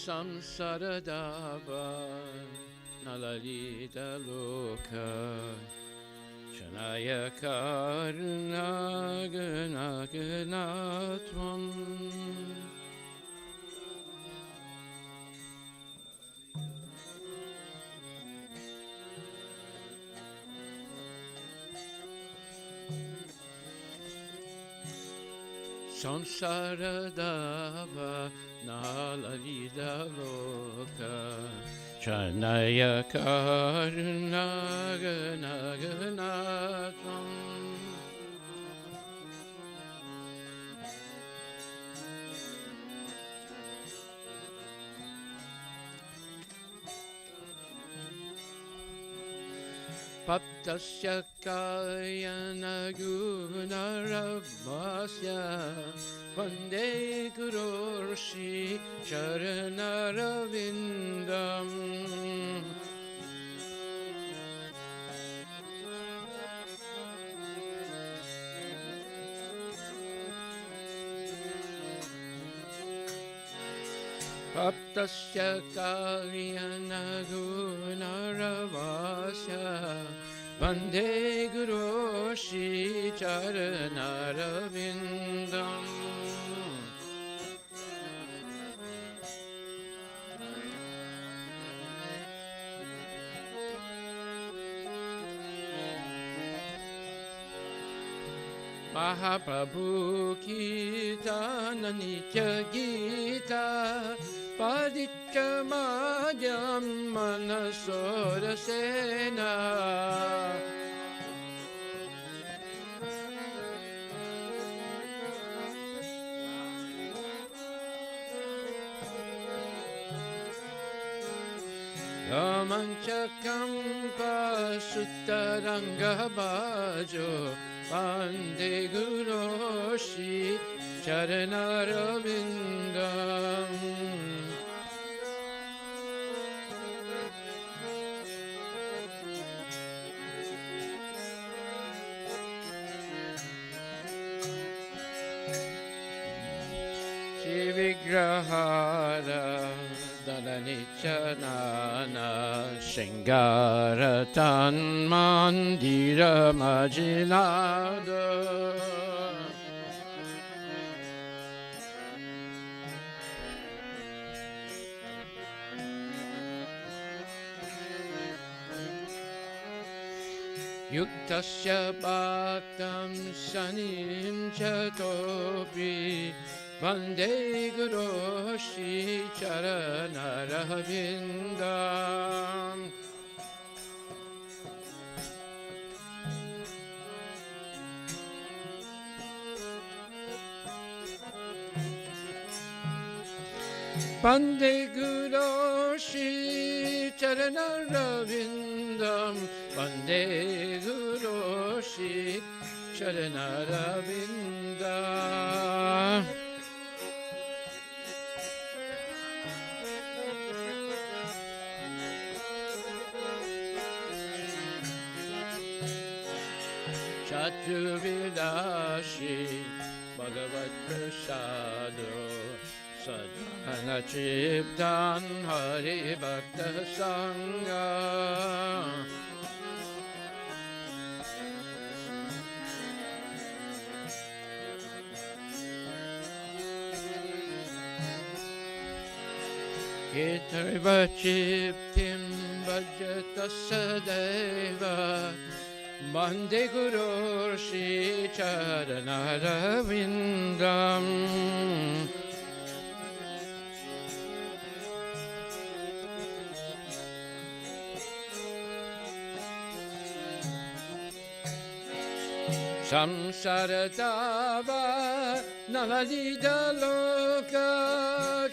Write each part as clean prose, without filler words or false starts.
samsaradava nalalita loka Shanaya karuna gana ganatvam Samsaradava nalalita loka Chanaya karuna gana ganatvam Paptasya kayana gunaravasya Vande Gururshi Charanaravindam Paptasya kalyana gunaravasya Vande Gururshi Charanaravindam Mahaprabhu Gita Nitya Gita Padityamadhyam Manasorasena Ramanchakam Pasutaranga Bhajo Vande Guroshi Charanaravindam Shivigrahara Dalanichanana Shingaratan Mandira Majinada Yuktasya Bhaktam Sanim Chatopi Vande Guroshi Charanaravindam Vande Guroshi Charanaravindam Vande Guroshi Charanaravindam Chatruvidashi Bhagavat Prasado Sadhana Chiptan Hari Bhakta Sangha Ketarva Chiptim Bhajata Sadeva Vande Guroshi Charanaravindam Samsaradava Nalalita Loka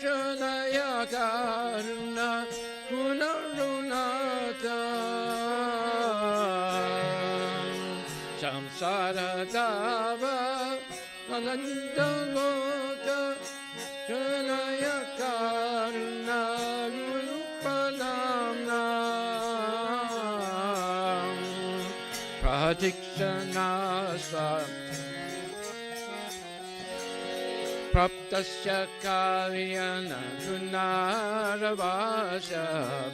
Janaya Karuna Punarunata Samsaradava Nalalita Loka Janaya Karuna Gurupalamna Pradikshanasa praptasya kalyana gunaravasya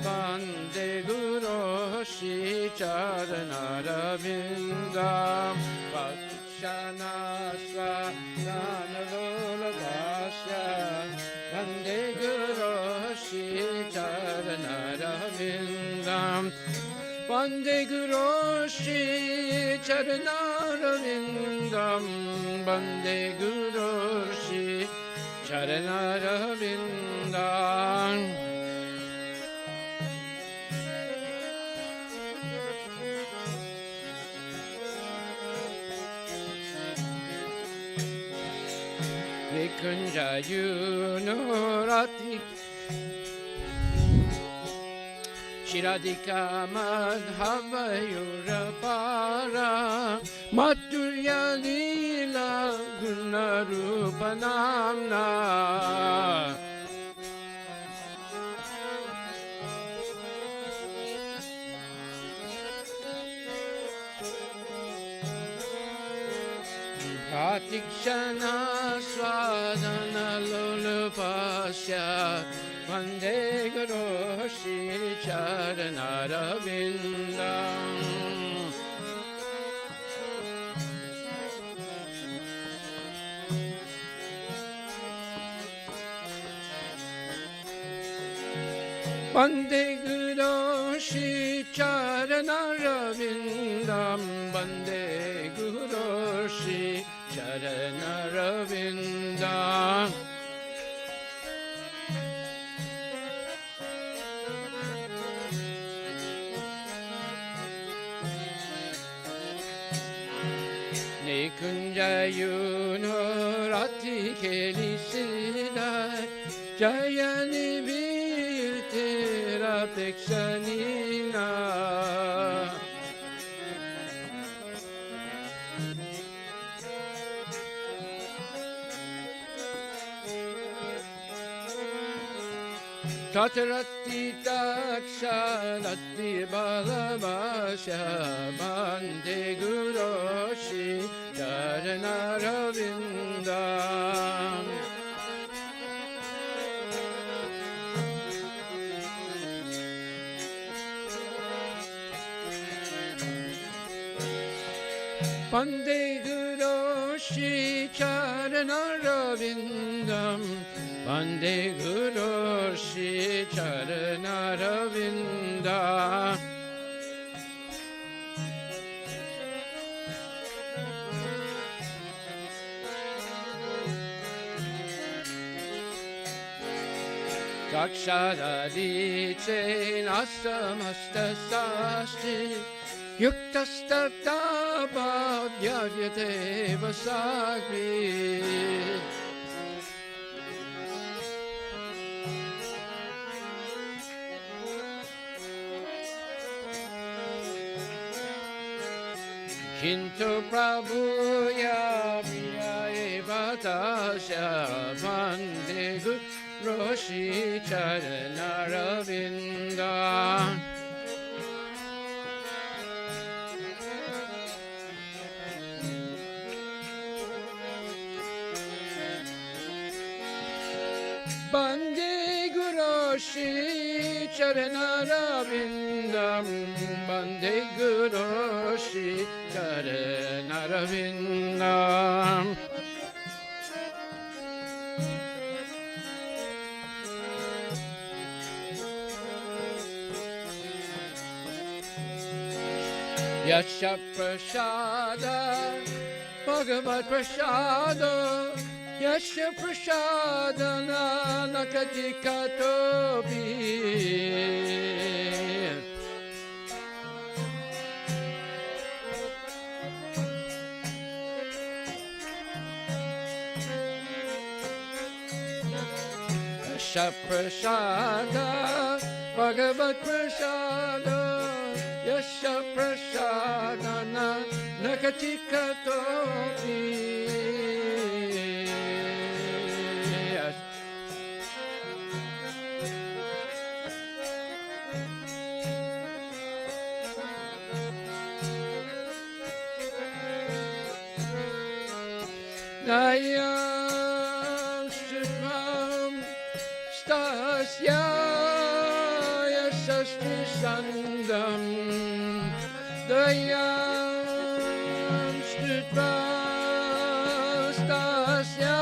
bande guru shri charanarvindam pakshana svananavasya bande guru shri charanarvindam Bande Guru Shri Charanarvindam Bande Guru Shri Charanarvindam Vikunja Yunurati Shiradika Madhavayurapara Maturya Lila Gunarupanamna Pratikshana Swadana Lulupasya Vande Guru Shri Charanarvindam Vande Guru Shri Charanarvindam Vande Guru Shri Charanarvindam Nikunja Yunurati Kelisida Jayani Vitira Peksanina Tatarati Taksharati Balavasya Bande Guru Shri Charanarvindam Bande Guru Shri Charanarvindam Bande Guru Shri Charanarvindam Dakshadadice nasamasta sasti Yuktastattabhadyavyate vasagri Kintu Prabhuya Priya Evatasya Bande Guru Shri Charanarvindam Bande Guru Shri Charanarvindam Bande Guru Shri Charanarvindam Yasha Prasada Bhagavad Prasada Yasha Prasadana Nakatika Tobi Yasha Prasada Bhagavad Prasada Yasha Prasadana Nakatika Tobi Daya Dayam Stutva Stasya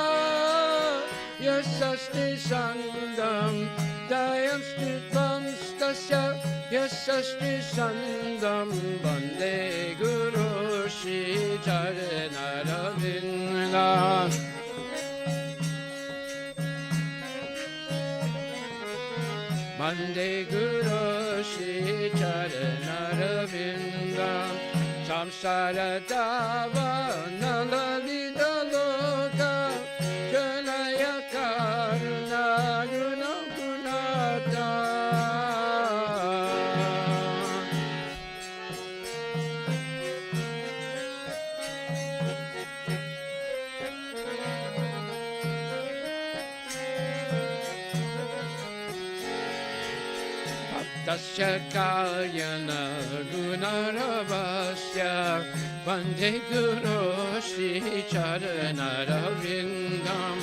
Yasasti Sandam Dayam Stutvam Stasya Yasasti Sandam Bande Guru Shri Charanaravinda Bande Guru Shri Charanaravinda Samsara Dava Nalalita Loka Janaya Karuna Guna Gunata Tasya Kalyana Gunaravasya Vande Guru Shri Charanarvindam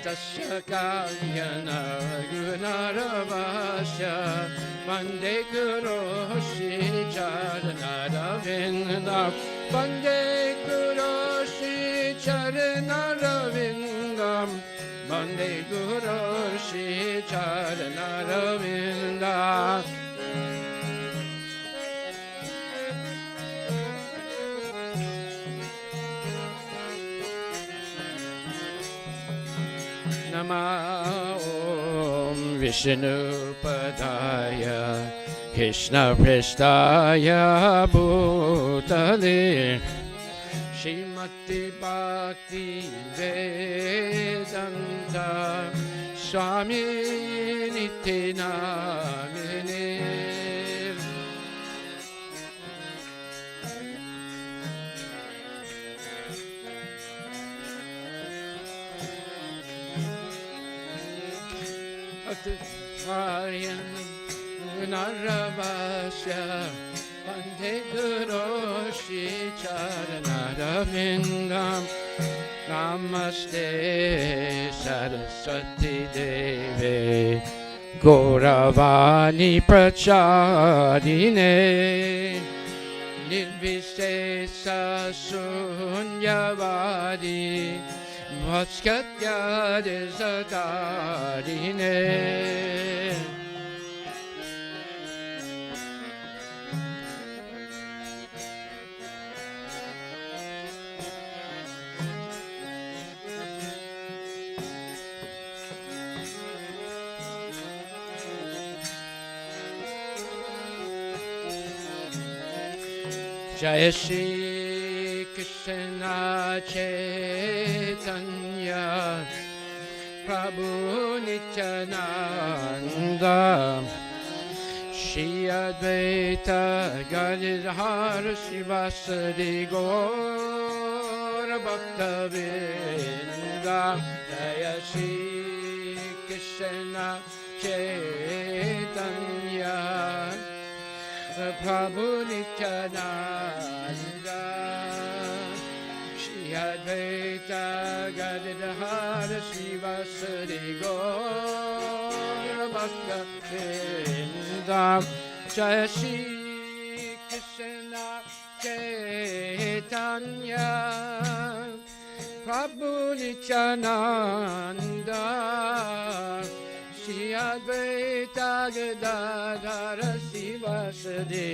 Tasya Kalyana Gunaravasya Vande Guru Shri Charanarvindam Vande Guru Shri Charanarvindam Vande Guru Shri Charanaravinda Nama Om Vishnu Padaya Krishna Prestaya Bhutale Shrimati Bhakti Vedanta Swami Nityanamine Varyan Naravasya Vande Guru Shri Charanarvindam Namaste Saraswati Deve Gauravani Prachadine Nirvishesa Sunyavadi Vaskatya Desadarine Jai Shri Krishna Chaitanya Prabhu Nityananda Shri Advaita Gadadhar Srivasadi Gaura Bhaktavinda Jai Shri Krishna Chaitanya Prabhu Nityananda Shri Advaita Gadadhar Srivasadi Gaura Bhaktavinda Jai Shri Krishna Chaitanya Prabhu Nityananda Shri Advaita Gadadhar Srivasadi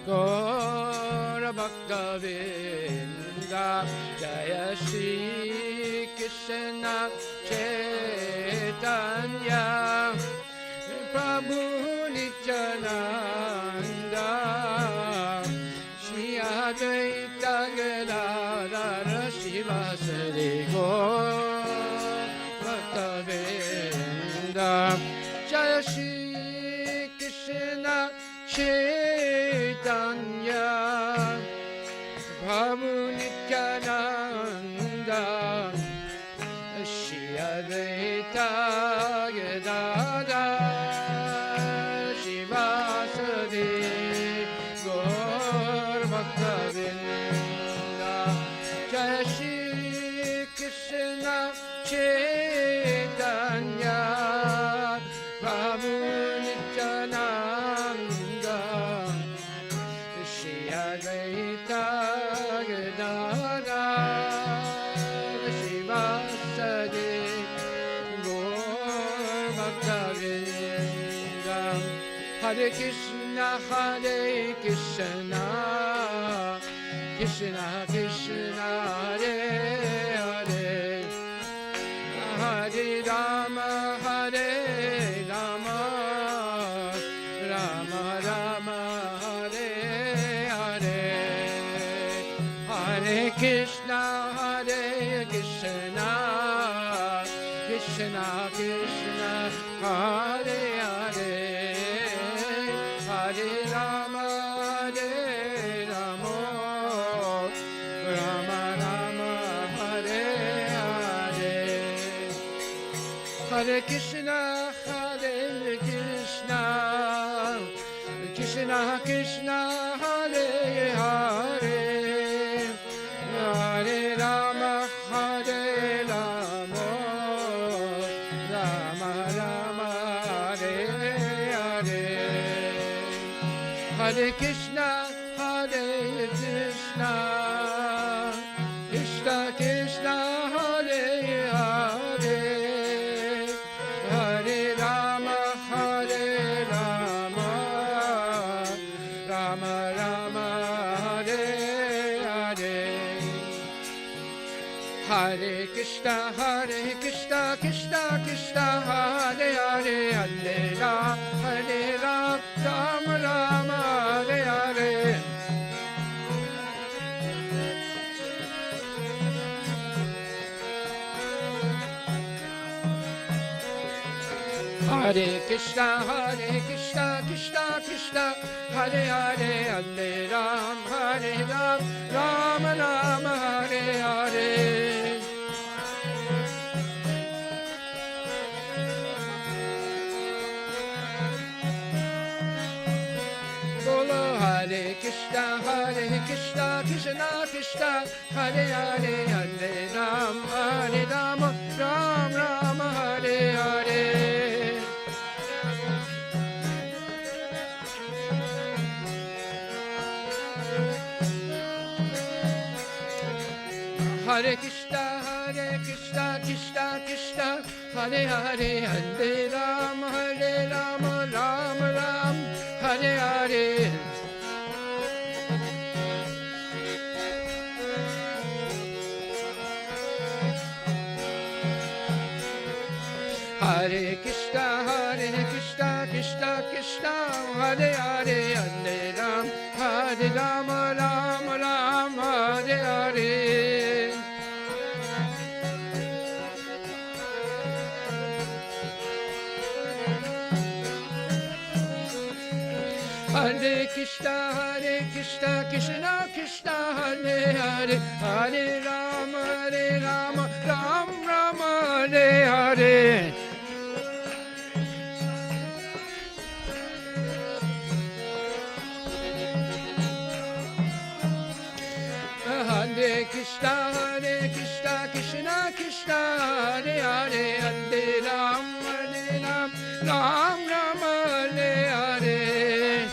Gaura Bhaktavinda Jaya Shri Krishna Chaitanya Prabhu Nityananda Shri Advaita Gadadhar Srivasadi Gaura Bhaktavinda Jaya Shri Krishna Chaitanya Prabhu Nityananda Shri Advaita Gadadhar Srivasadi Gaura Bhaktavinda Jaya Shri Krishna Chaitanya Prabhu Nityananda Shri Advaita Hare Krishna, Krishna Krishna, Hare Hare, Hare Rama, Hare Rama, Rama Rama, Hare Hare, Hare Krishna, Krishna Krishna, Hare Hare, Hare Rama, Rama Rama, Hare Hare, Hare Krishna, Krishna Krishna, Hare Hare, Hare Rama, Rama Rama, Hare Hare, Hare Krishna, Krishna Krishna, Hare Hare, Hare Rama, Rama Rama, Hare Hare, Hare Krishna, Krishna Krishna, Hare Hare, Hare Ram, Rama Rama, Hare Hare, Hare Krishna, Krishna Krishna, Hare Hare, Hare Ram, Rama Rama, Hare Hare, Bolo Hare Krishna, Krishna Krishna, Hare Hare, Hare Ram, Ram Rama, Hare Hare, Hare Krishna, Krishna Krishna, Hare Hare, Hare Ram, Ram Ram, Hare Hare, Hare Krishna, Krishna Krishna, Hare Hare, Hare Ram, Ram Ram, Hare Hare, Hare Krishna, Krishna Krishna, Hare Hare, Hare Ram, Ram Ram, Hare Hare, Hare Krishna, Krishna Krishna, Hare Hare, Hare Ram, Ram Ram, Hare Hare,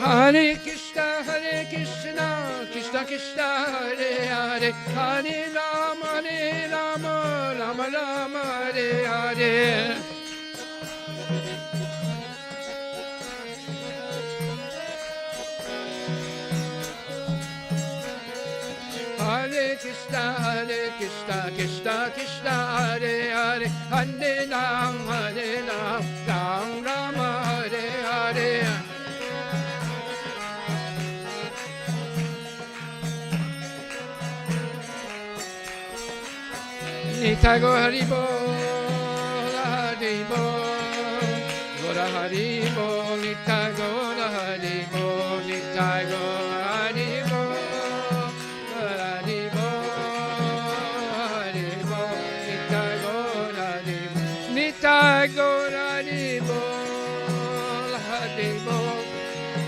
Hare Krishna, Krishna Krishna, Hare Hare, Hare Ram, Ram Ram, Hare Hare, Hare Krishna, Krishna Krishna, Hare Hare, Hare Ram, Ram Ram, Hare Hare, Nitai Gaur Hari Bol, Hari Bol, Gaura Hari Bol, Nitai Gaur Hari Bol, Nitai Gaur Hari Bol, Hari Bol, Hari Bol, Nitai Gaur Hari Bol, Nitai Gaur Hari Bol, Hari Bol,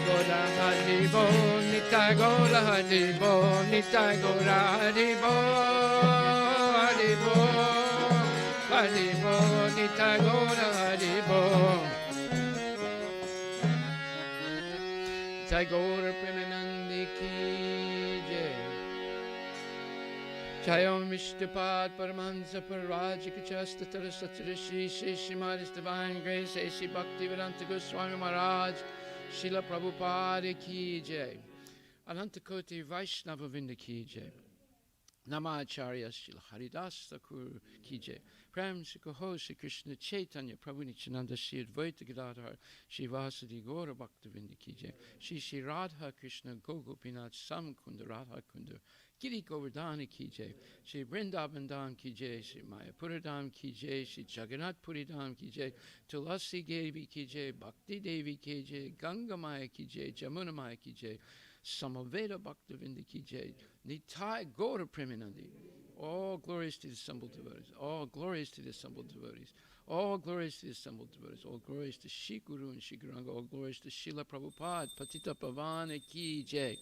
Gaura Hari Bol, Nitai Gaur Hari Bol, Nitai Gaur Hari Bol, Hari Bol, Hari Bol, Nitai Gaur Hari Bol, Nitai Gaur Premanandi Ki Jai, Jayom Mishtapad Paramahansa Parajikachasta Tarasatarishi Shishimari's Divine Grace A.C. Bhaktivedanta Goswami Maharaj Srila Prabhupada Ki Jai Anantakoti Vaishnava Vinda Ki Jai Namacharya Srila Haridas Thakur Ki Jai Prem Sikaho Sri Krishna Chaitanya Prabhu Nityananda Sri Advaita Gadadhar Sri Vasadi Gaura Bhaktavinda Ki Jai Sri Radha Krishna Gogopinath Samkunda Radha Kunda Giri Govardhana Ki Jai Sri Vrindavan Dham Ki Jai Sri Mayapura Dham Ki Jai Sri Jagannath Puri Dham Ki Jai Tulasi Devi Ki Jai Bhakti Devi Ki Jai Ganga Maya Ki Jai Jamuna Maya Ki Jai Samaveda Bhaktavinda Ki Jai Nitai Gaura Premanandi. All glories to the assembled devotees. All glories to the assembled devotees. All glories to the assembled devotees. All glories to Shri Guru and Shri Guranga. All glories to Srila Prabhupada. Patita Pavana Ki Jai.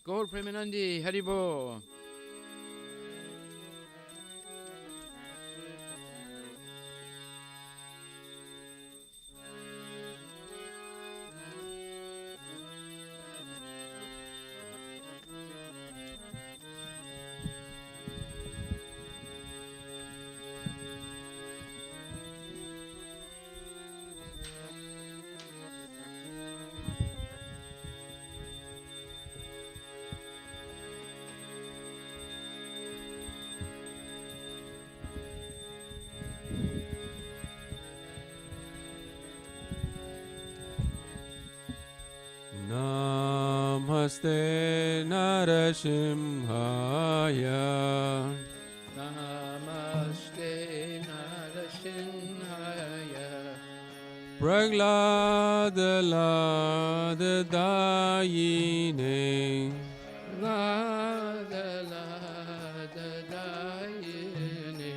Gaur Premanandi Haribo. Namaste Narasimhaya. Namaste Narasimhaya. Prahlada Lada Dayine. Lada Lada Dayine.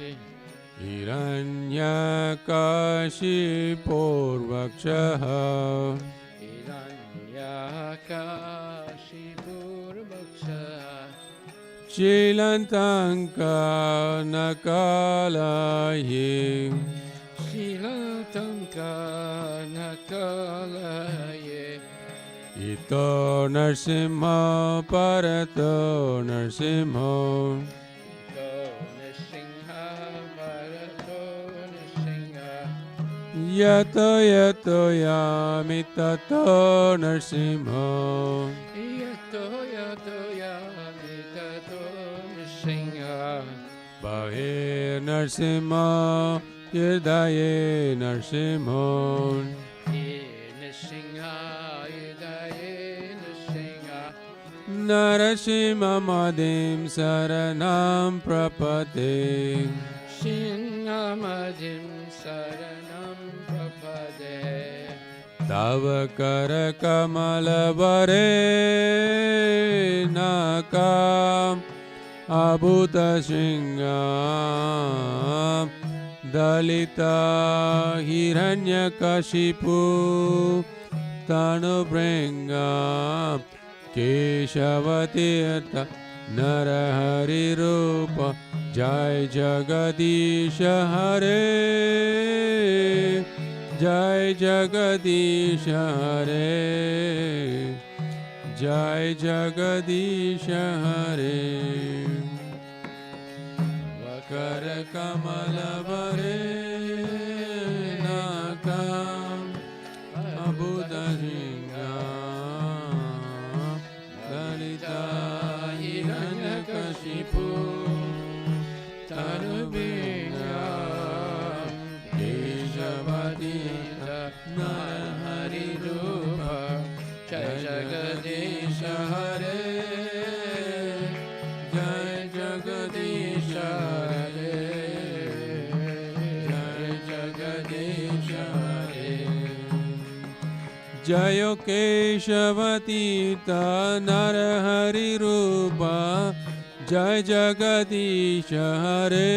Hiranyakashipurvakshaha. Shilantanka Nakalaye. Shilantanka Nakalaye. Ito Narsimha Parato Narsimha. Ito Narsimha Parato Narsimha. Yato Yato Yamitato Narsimha. Yato Yato Yamitato Narsimha. Bahir Narsimha Yadaye Narsimha. Narsimha Yadaye Narsimha. Narasimha Madim Saranam Prapate. Shinamadim Saranam Prapade. Tava Kara Kamala Vare Nakam Abhuta Shingam Dalita Hiranyakashipu Tanubringam Keshavatirtha Narahari Rupa Jai Jagadisha Hare. Jai Jagadisha Hare. Jai Jagadisha Hare. Vakara Kamala Vare Nakam Abhuta Shingam Dalita Hiranyakashipu Tanubingam Keshavadita Narahari Rupa Jai Jagadisha Hare. Jai Jagadisha Hare. Jai Jagadisha Hare. Jayo Keshavatita Narahari Rupa Jai Jagadisha Hare.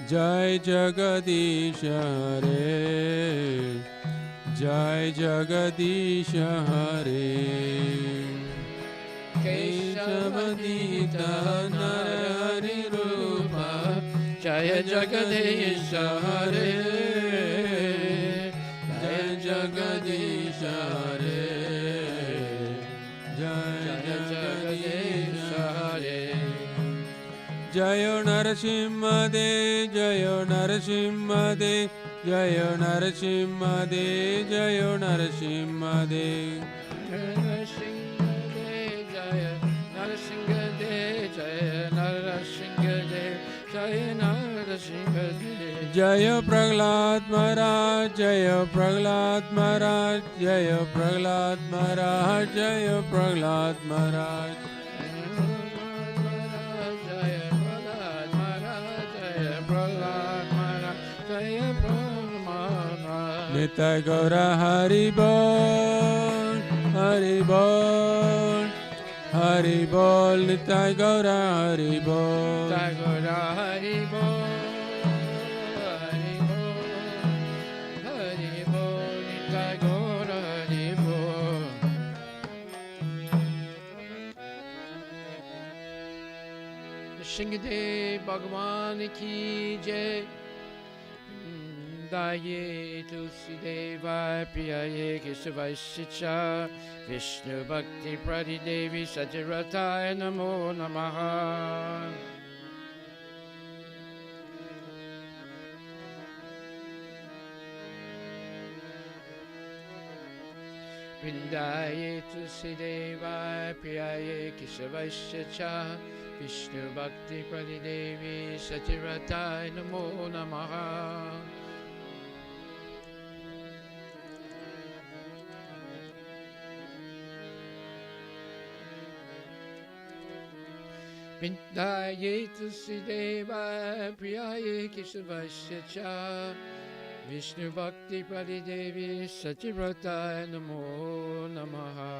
Jai Jagadisha Hare. Jai Jagadisha Hare. Keshavadita Narahari Rupa Jaya Jagadisha Hare. Jaya Jagadisha Hare. Jaya Jagadisha Hare. Jayo Narasimhadev, Jayo Narasimhadev, Jayo Narasimhadev, Jayo Narasimhadev. Narasimhadev, Jaya Narasimhadev, Jaya Narasimhadev, Jaya Narasimhadev. Jaya Prahlad Maharaj, Jaya Prahlad Maharaj, Jaya Prahlad Maharaj, Jaya Prahlad Maharaj. Nitai Gaura Hari Bol, Hari Bol, Hari Bol, Nitai Gaura Hari Bol. Nitai Gaura Hari Bol, Hari Bol, Hari Bol, Nitai Gaura Hari Bol. Shingadev Bhagavan ki jai. Daye Tulsideva Priyaye Kesavasya Vishnu Bhakti Pradidevi Sajarataya Namo Namaha. Vrindaye Tulsideva Priyaye Kesavasya Vishnu Bhakti Pradidevi Sajarataya Namo Namaha. Vindaye Tulsideva Priyaye Kesavasya Cha Vishnu Bhakti Pradidevi Sachirataya Namo Namaha.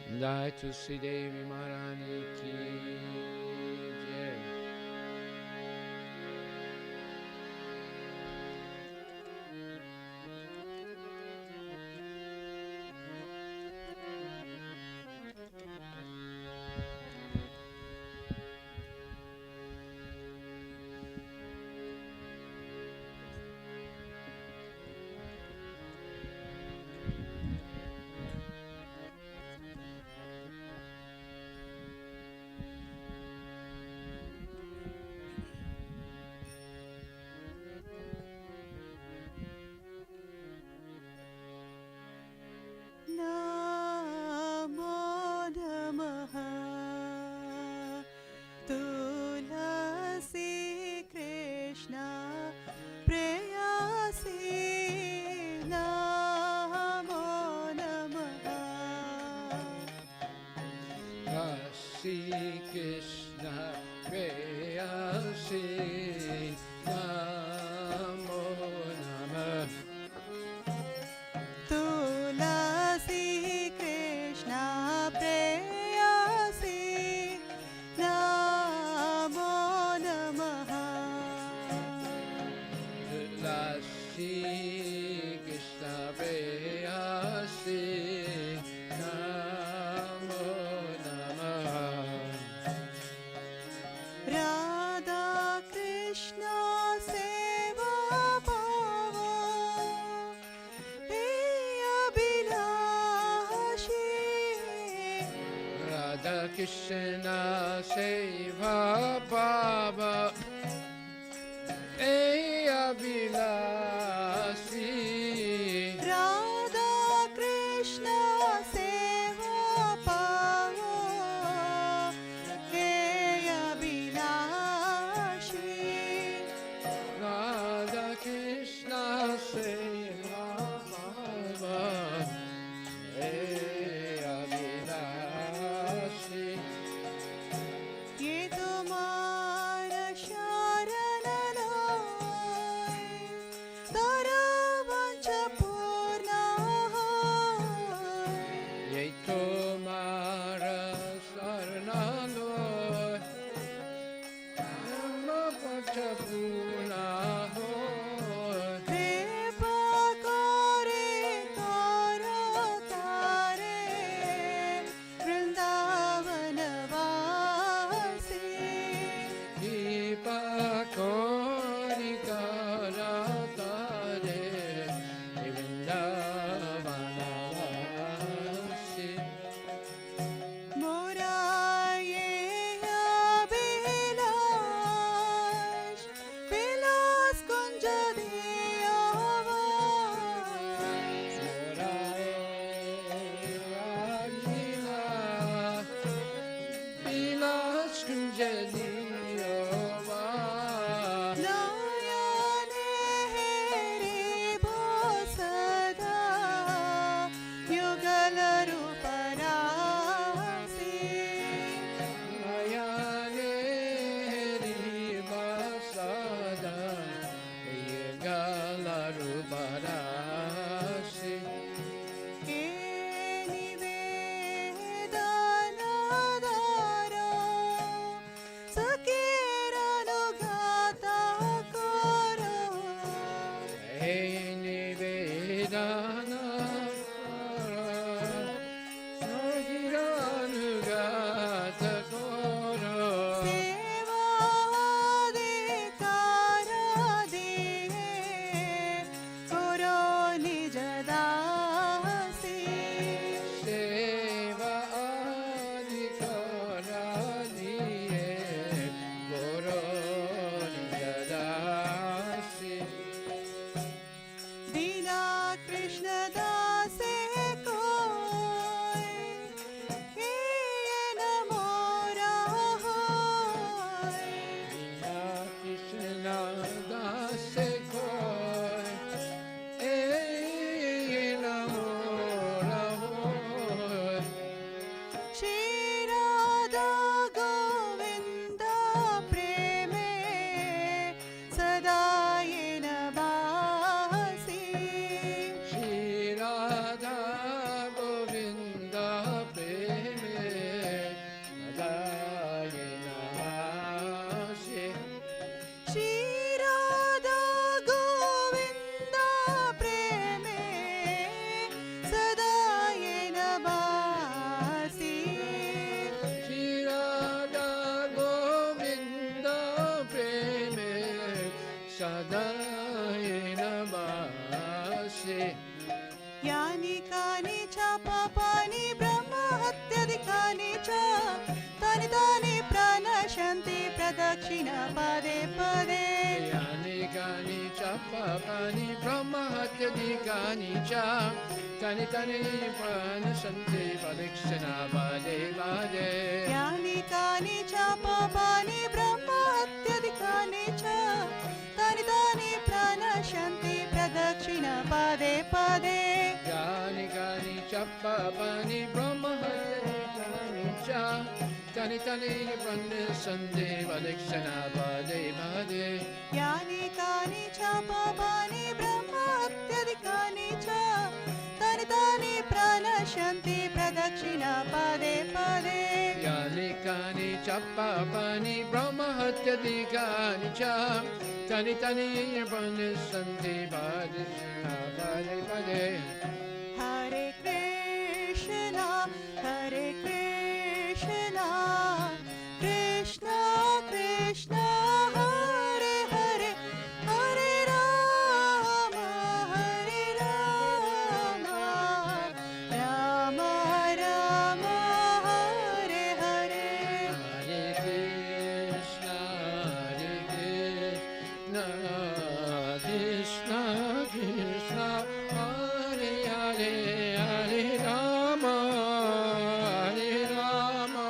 Vindaye Tulsidevi Maharani ki jai. Krishna Preyasi Namo Namah. Tulasi Krishna Preyasi Namo Namaha. Tulasi Krishna Preyasi Namo Namah. Radha Krishna Seva Bhava Abhilashi. Radha Krishna Seva Bhava Abhilashi. Radha Krishna Seva Bhava Abhilashi. Radha Krishna Seva Bhava Abhilashi. ये तुम्हारा शरण लाए pradakshina pade pade. Yanikani cha papani brahmahatyadikani cha tani tani prana sante padikshana pade pade. Yani kani cha papani brahma hatyadikani cha tani tani prana shanti pradakshina pade pade. Yanikani cha papani brahmahatyadikani cha tani tani prana sante padikshana pade pade. Yani kani cha papani brahma hatyadikani cha tani tani prana shanti pradakshina pade pade. Yanikani chappapani brahmahatyadikani cha tani tani brahmasanti padishna pade pade. Hare Krishna, Hare Krishna, Krishna Krishna, Hare Hare, Hare Rama, Hare Rama, Rama Rama, Hare Hare. Hare Krishna, Krishna Krishna, Hare Hare, Hare Rama, Hare Rama,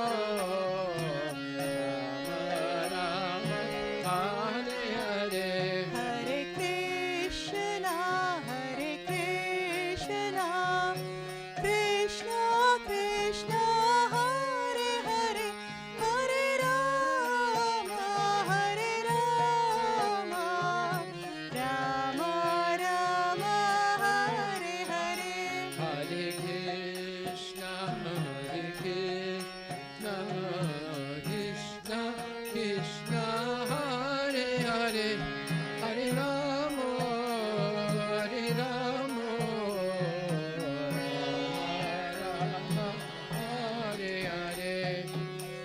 Rama Rama, Hare Hare. Hare Krishna, Hare Krishna, Krishna Krishna, Hare Hare, Hare Rama, Hare Rama, Rama Rama, Hare Hare. Hare Krishna, Krishna Krishna, Hare Hare, Hare Rama, Hare Rama, Rama Hare Hare.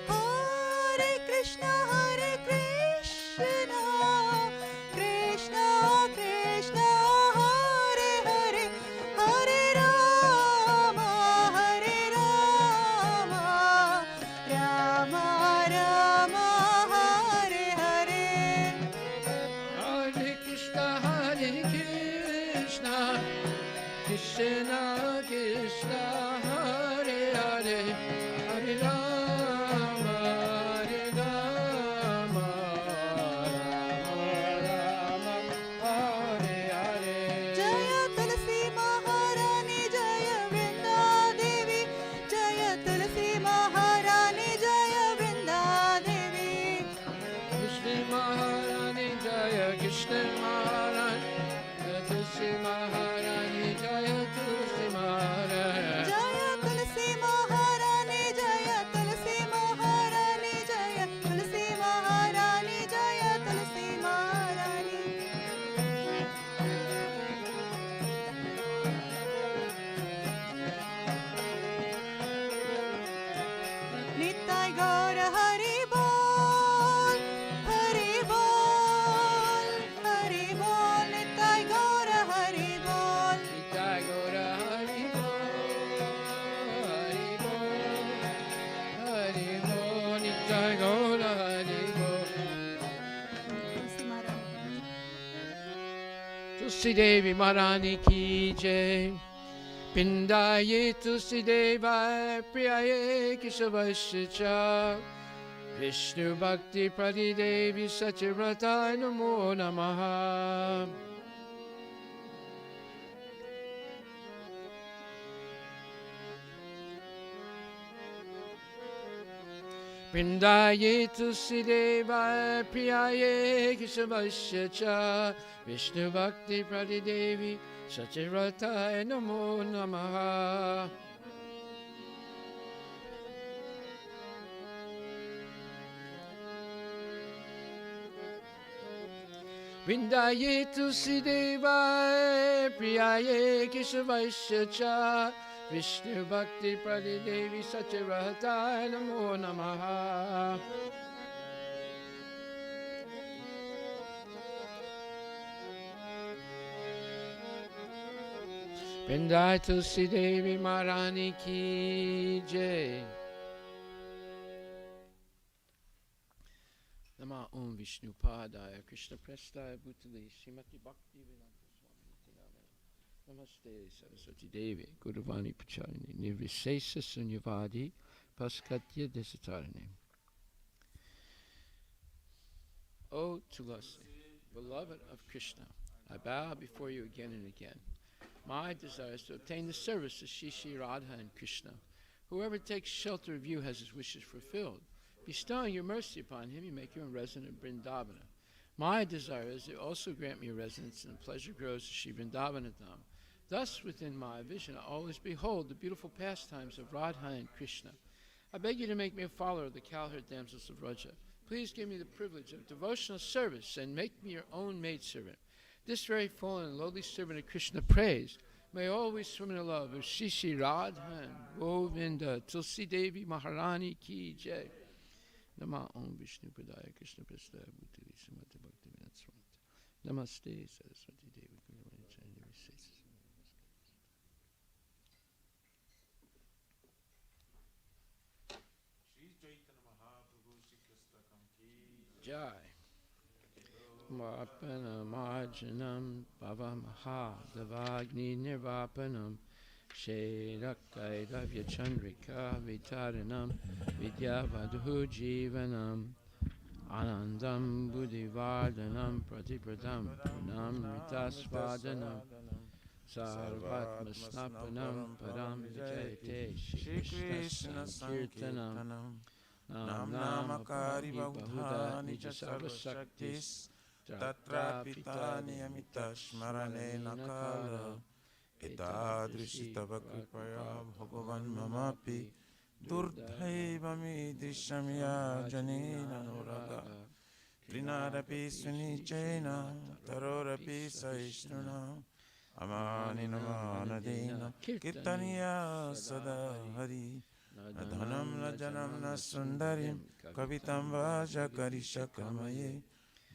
Hare Krishna, Krishna Krishna, Hare Hare, Hare Rama, Hare Rama, Rama Rama, Hare Hare. Hare Krishna, Krishna Krishna, Hare Hare, Hare Rama, Hare Rama, Rama Hare Hare. Jaya Tulsi Maharani, Jaya Vrinda Devi, Jaya Tulsi Maharani, Jaya Vrinda Devi. Krishna Maharani Jaya, Krishna Maharani, Tulsi Maharani Jaya, Tulsi Maharani. Jaya Tulsi Maharani, Jaya Tulsi Maharani, Jaya Tulsi Maharani, Jaya Tulsi Maharani. Nitai Gaura Hari Bol, Hari Bol, Hari Bol, Nitai Gaura Hari Bol. Nitai Gaura Hari Bol, Hari Bol, Hari Bol, Nitai Gaura Hari Bol. Tulsi Maharani. Tulsi Devi Maharani ki jai. Pindaye Tulsi Devaya Priyaye Keshavasya cha. Vishnu Bhakti Prati Devi Sachivrataye Namo Namaha. Pindaye Tulsi Devaya Priyaye Keshavasya cha. Vishnu Bhakti Prati Devi Sachivrataye Namo Namaha. Vrindaye Tulsi Devaya Priyaye Keshavasya cha. Vishnu Bhakti Prati Devi Sachivrataye Namo Namaha. Vrindaye Tulsi Devi Maharani ki jai. Nama Om Vishnu Padaya Krishna Prestaya Bhutale Srimati Bhakti Vedanta Swami Nityananda. Namaste Saraswati Devi Guruvani Pacharini Nirvisesa Sunyavadi Paskatya Desatarine. O Tulasi, beloved of Krishna, I bow before you again and again. My desire is to obtain the service of Shri Shri Radha and Krishna. Whoever takes shelter of you has his wishes fulfilled. Bestowing your mercy upon him, you make him resident in Vrindavana. My desire is to also grant me a residence in the pleasure groves of Shri Vrindavana Dham. Thus, within my vision, I always behold the beautiful pastimes of Radha and Krishna. I beg you to make me a follower of the cowherd damsels of Raja. Please give me the privilege of devotional service and make me your own maidservant. This very fallen and lowly servant of Krishna prays, may always swim in the love of Shri Shri Radha and Govinda Tulsi Devi Maharani Ki Jai. Nama Om Vishnu Padaya Krishna Prestaya Bhutali Srimati Bhakti Vedanta Swami. Namaste Saraswati Devi Guruvani Pacharini. Jai. Vapana Marjanam Bhava Maha Davagni Nirvapanam Sherakai Davya Chandrika Vitaranam Vidyavadhu Jivanam Anandam Buddhivardhanam Pratipradam Punam Ritasvadanam Sarvatma Snapanam Param Vijayate Shri Krishna Sankirtanam Nam Namakari Bahuda Nija Sarva Shaktis Tatra Pitani Amita Smarane Nakala Etadrishi Tava Kripaya Bhagavan Mamapi Durdhaivami Drishamya Janina Nuraga Trinarapi Sunichena Tarorapi Saishnuna Amani Namanadina Kirtaniya Sada Hari Adhanam na janam na sundarim kavitam vaja karisha kamaye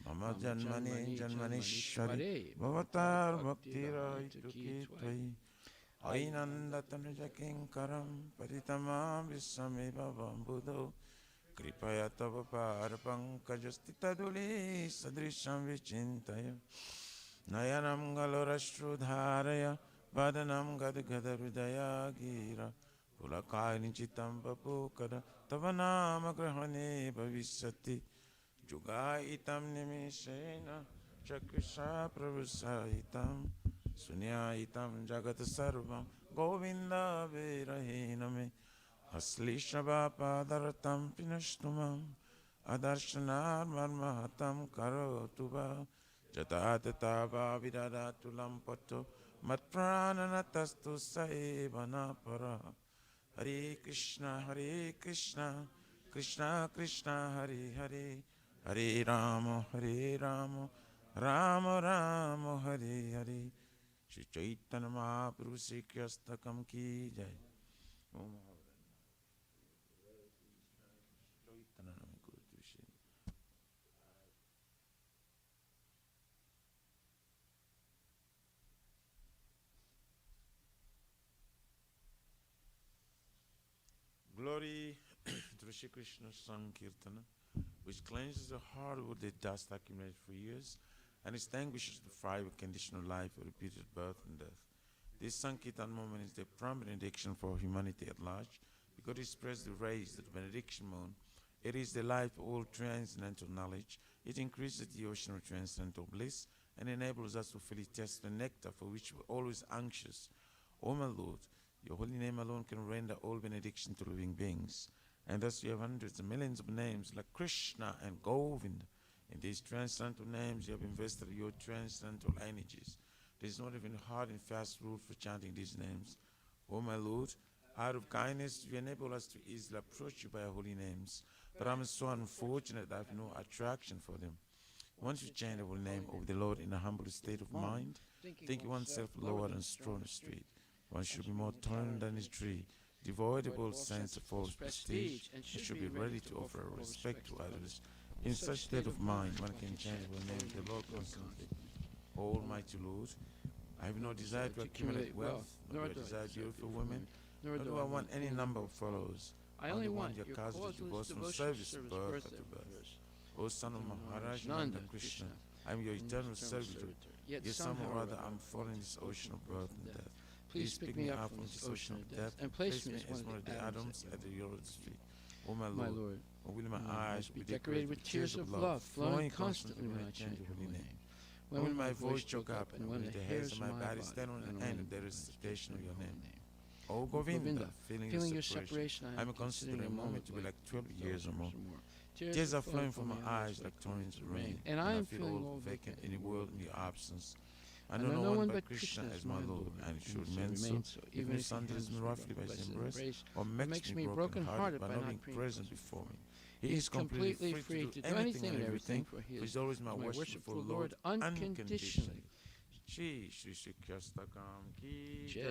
mama janmane janmanishwari bhavatar bhaktira ituki tvai ainandatanuja kinkaram paritamam visame bhavam buddho kripaya tava parapankajastitaduli sadrisham vichintaya nayanam galorashrudharaya vadanam gadgadharudaya gira Pulakani chitam papukada tavanama grahane bhavisati Jugaitam nimishena chakrisha pravusaitam Sunyaitam jagat sarvam Govinda virahiname Haslishabhapadaratam pinashtumam Adarshanar marmahatam karotuva Jatatatava vidadatulam pato Matprananatastu saivana para Hare Krishna, Krishna Krishna, Hare Hare, Hare Rama, Rama Rama, Hare Hare. Shri Chaitanya Mahaprabhu Shri Kyastakam Ki Jai. Glory to Shri Krishna Sankirtana, which cleanses the heart of the dust accumulated for years and extinguishes the fire of conditional life of repeated birth and death. This Sankirtan moment is the prime benediction for humanity at large because it spreads the rays of the benediction moon. It is the life of all transcendental knowledge. It increases the ocean of transcendental bliss and enables us to fully taste the nectar for which we're always anxious. O my Lord, your holy name alone can render all benediction to living beings. And thus you have hundreds of millions of names like Krishna and Govinda. In these transcendental names you have invested your transcendental energies. There is not even a hard and fast rule for chanting these names. O my Lord, out of kindness you enable us to easily approach you by your holy names. But I'm so unfortunate that I have no attraction for them. Once you chant the holy name of the Lord in a humble state of mind, thinking oneself lower than straw on the street, one should be more tolerant than his tree, devoid of all sense of false prestige, and should be ready to offer respect to others. In such state of mind, one can chant the name of the Lord constantly. Almighty Lord, I have no desire to accumulate wealth, nor do I desire beautiful women, nor do I want any number of followers. I only want your causeless devotional service birth after birth. O son of Maharaj Nanda Krishna, I am your eternal servitor. Yet somehow or other I am falling in this ocean of birth and death. Please pick me up from this ocean of death and place me as one of the atoms at the Lord's feet. O my Lord, O will my eyes be decorated with tears of love, flowing constantly when I chant your holy name. When will my voice choke up, and when the hairs of my body stand on end the recitation of your name? O Govinda, feeling your separation, I am considering a moment to be like 12 years or more. Tears are flowing from my eyes like torrents of rain, and I feel all vacant in the world in your absence. I know no one but Krishna as my Lord, and it should remain so, even if he sunders me roughly by his embrace, or makes me broken-hearted by not being present before me. He is completely free to do anything and everything, for he is always my worshipful Lord, unconditionally. Shri Shri Shri Kyastakam Ki Jai.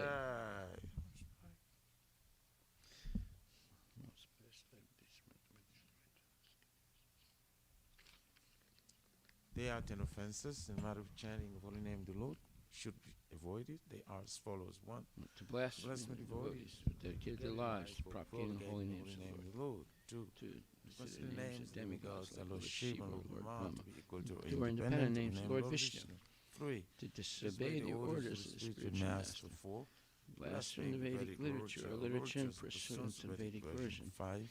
There are 10 offenses in the matter of chanting the holy name of the Lord. Should be avoided. They are as follows. 1. To blaspheme the devotees who dedicated their lives to propagating the holy name of the Lord. 2. To consider the names of demigods, the Lord Shiva and Lord Brahma, to be equal to who are independent names of Lord Vishnu. 3. To disobey the orders of the spiritual master. 4. Blaspheme the Vedic literature or literature pursuant to the Vedic version. 5.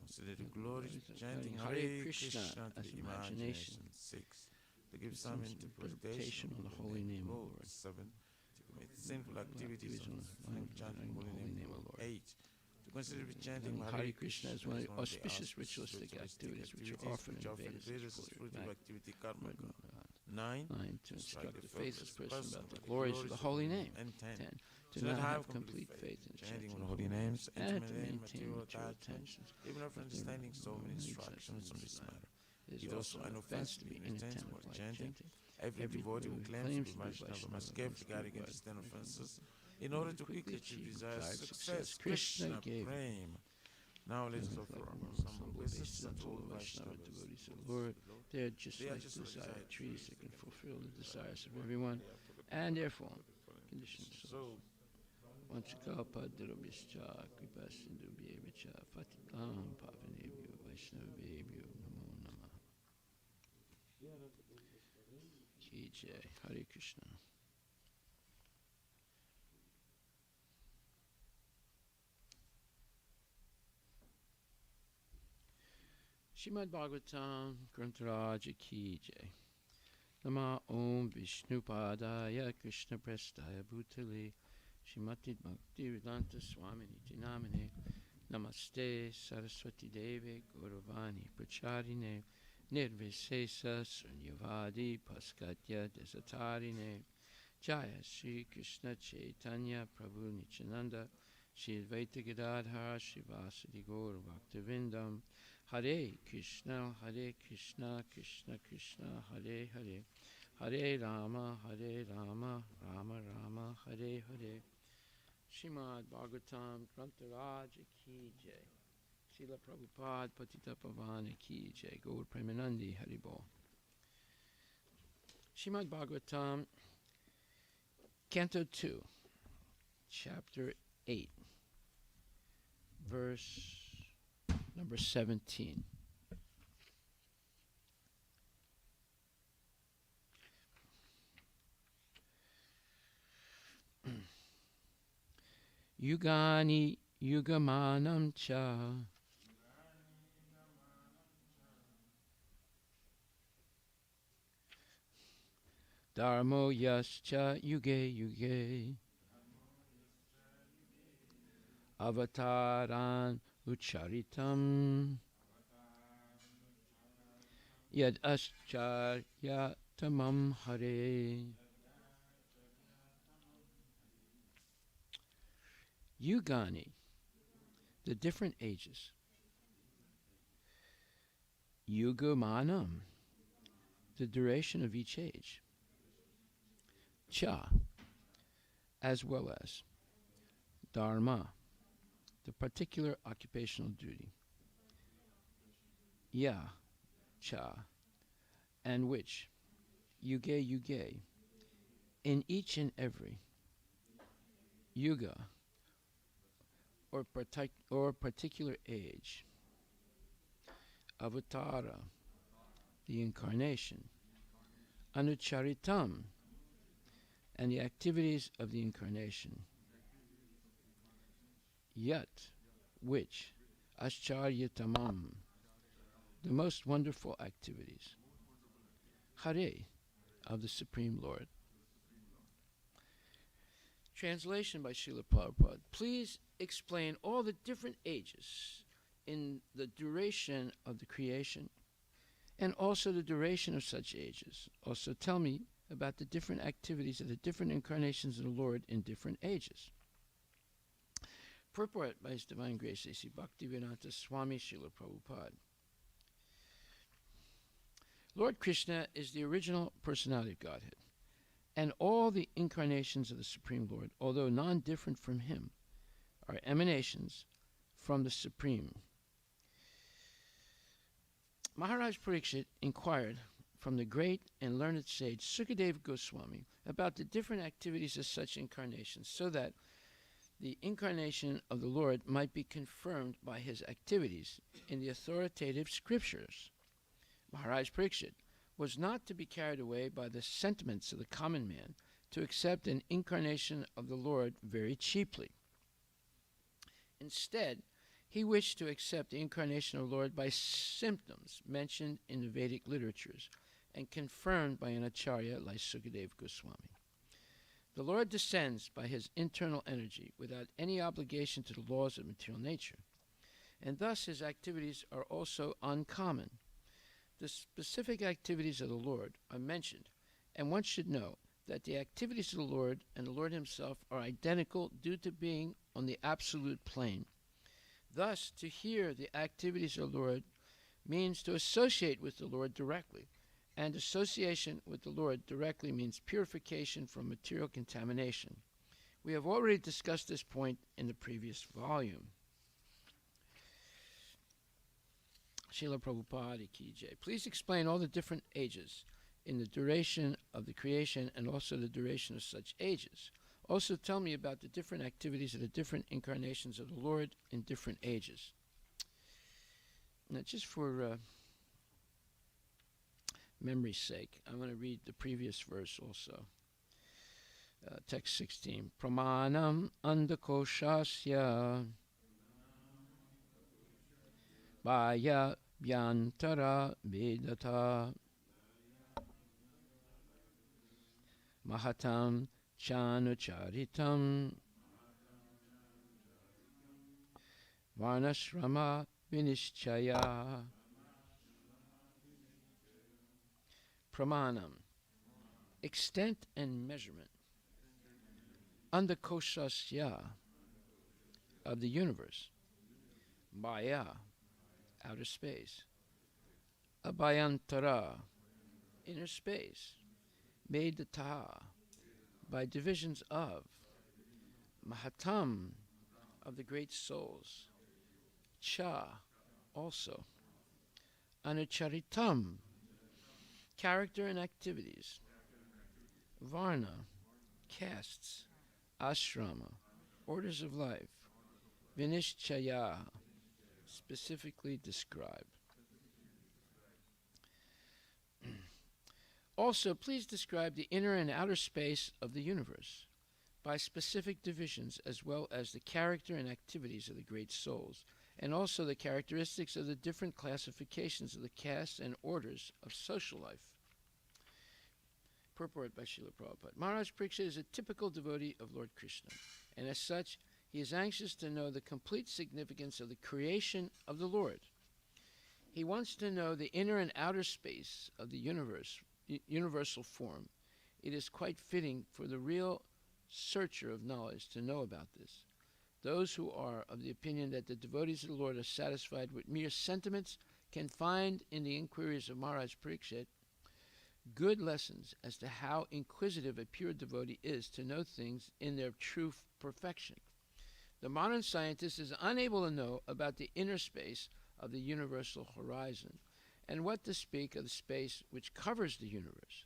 Consider the glories of chanting Hare Krishna to the imagination. 6. To give some interpretation on the holy name of the Lord. 7. To commit sinful activities on the chanting the holy name of the Lord. 8. To consider chanting Hare Krishna as one of the auspicious ritualistic activities which are often in Vedas as fruitful activity. 9. To instruct the faithless person about the glories of the holy name. And 10. To not have complete faith in chanting the holy names and to maintain material attentions, even after understanding so many instructions on this matter. It is also an offense to be inattentive while chanting. Every devotee who claims to be Vaishnava must carefully guard against 10 offenses in order to quickly achieve desired success. Krishna Prem. Now let us offer our most humble obeisances unto all Vaishnava devotees of the Lord. They are just like desire trees that can fulfill the desires of everyone, and therefore conditions. So, Vanchakalpadurabhischa Kripasindubhyevacha Patitam Pavanebhyo Vaishnavebhyo Namo Namaha. Ki Jai. Hare Krishna. Srimad Bhagavatam Grantaraja Ki Jai. Nama Om Vishnupadaya Krishna Prestaya Bhutale Shrimati Bhaktivedanta Swamini Namine Namaste Saraswati Deve Gauravani Pracharine Nirvisesa Sunyavadi Paskatya Desatarine Jaya Shri Krishna Chaitanya Prabhu Nityananda Shri Advaita Gadadhar Shivasadi Gaur Bhaktivindam Hare Krishna Krishna Krishna Hare Hare Hare Rama Rama Rama Hare Hare. Srimad Bhagavatam Grantaraja Ki Jai. Srila Prabhupada Patita Pavana Ki Jai. Gaur Premanandi Haribol. Srimad Bhagavatam Canto 2, Chapter 8, verse number 17. Yugani yugamanam cha dharmo yascha yuge yuge avataran ucharitam yad ascharya tamam hare. Yugani, the different ages. Yugamanam, the duration of each age. Cha, as well as. Dharma, the particular occupational duty. Ya, cha, and which. Yuge, yuge, in each and every. Yuga, or particular age. Avatara, the incarnation, anucharitam, and the activities of the incarnation, yat, which, ascharyatamam, the most wonderful activities, hare, of the Supreme Lord. Translation by Srila Prabhupada. Please explain all the different ages in the duration of the creation and also the duration of such ages. Also tell me about the different activities of the different incarnations of the Lord in different ages. Purport by His Divine Grace A.C. Bhaktivedanta Swami Srila Prabhupada. Lord Krishna is the original personality of Godhead, and all the incarnations of the Supreme Lord, although non-different from Him, are emanations from the Supreme. Maharaj Parikshit inquired from the great and learned sage Sukadeva Goswami about the different activities of such incarnations, so that the incarnation of the Lord might be confirmed by his activities in the authoritative scriptures. Maharaj Parikshit was not to be carried away by the sentiments of the common man to accept an incarnation of the Lord very cheaply. Instead, he wished to accept the incarnation of the Lord by symptoms mentioned in the Vedic literatures and confirmed by an acharya like Sukadeva Goswami. The Lord descends by his internal energy without any obligation to the laws of material nature, and thus his activities are also uncommon. The specific activities of the Lord are mentioned, and one should know that the activities of the Lord and the Lord himself are identical due to being on the absolute plane. Thus, to hear the activities of the Lord means to associate with the Lord directly, and association with the Lord directly means purification from material contamination. We have already discussed this point in the previous volume. Srila Prabhupada Ki Jai. Please explain all the different ages in the duration of the creation and also the duration of such ages. Also tell me about the different activities of the different incarnations of the Lord in different ages. Now, just for memory's sake, I'm going to read the previous verse also. Text 16. Pramanam andakoshasya Vaya Vyantara Vedata Mahatam Chanucharitam Varnashrama Vinishchaya. Pramanam, extent and measurement. Andakoshasya, of the universe. Maya, outer space. Abhayantara, inner space. Vedata, by divisions of. Mahatam, of the great souls. Cha, also. Anucharitam, character and activities. Varna, castes. Ashrama, orders of life. Vinishchaya, specifically describe. Also, please describe the inner and outer space of the universe by specific divisions, as well as the character and activities of the great souls, and also the characteristics of the different classifications of the castes and orders of social life. Purport by Srila Prabhupada. Maharaj Parikshit is a typical devotee of Lord Krishna, and as such, he is anxious to know the complete significance of the creation of the Lord. He wants to know the inner and outer space of the universe, universal form. It is quite fitting for the real searcher of knowledge to know about this. Those who are of the opinion that the devotees of the Lord are satisfied with mere sentiments can find in the inquiries of Maharaj Parikshit good lessons as to how inquisitive a pure devotee is to know things in their true perfection. The modern scientist is unable to know about the inner space of the universal horizon, and what to speak of the space which covers the universe.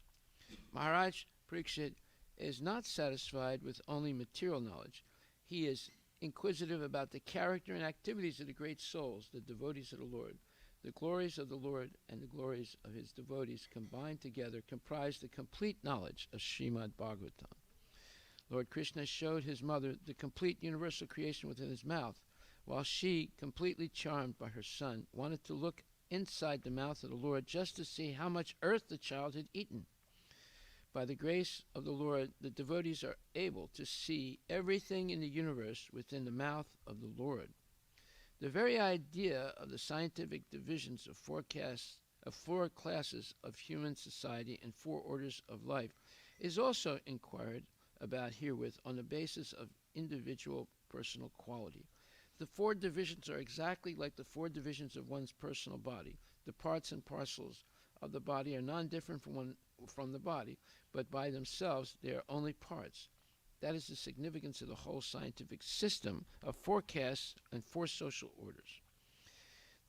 Maharaj Parikshit is not satisfied with only material knowledge. He is inquisitive about the character and activities of the great souls, the devotees of the Lord. The glories of the Lord and the glories of his devotees combined together comprise the complete knowledge of Srimad Bhagavatam. Lord Krishna showed his mother the complete universal creation within his mouth, while she, completely charmed by her son, wanted to look inside the mouth of the Lord just to see how much earth the child had eaten. By the grace of the Lord, the devotees are able to see everything in the universe within the mouth of the Lord. The very idea of the scientific divisions of four classes of human society and four orders of life is also inquired about herewith on the basis of individual personal quality. The four divisions are exactly like the four divisions of one's personal body. The parts and parcels of the body are non-different from the body, but by themselves they are only parts. That is the significance of the whole scientific system of four castes and four social orders.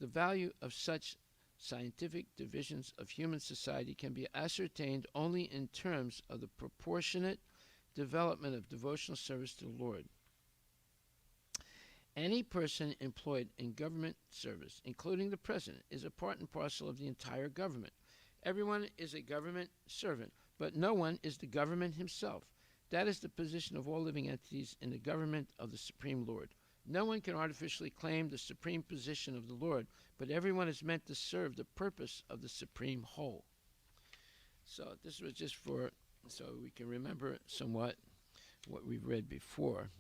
The value of such scientific divisions of human society can be ascertained only in terms of the proportionate development of devotional service to the Lord. Any person employed in government service, including the president, is a part and parcel of the entire government. Everyone is a government servant, but no one is the government himself. That is the position of all living entities in the government of the Supreme Lord. No one can artificially claim the supreme position of the Lord, but everyone is meant to serve the purpose of the supreme whole. So this was just so we can remember somewhat what we've read before.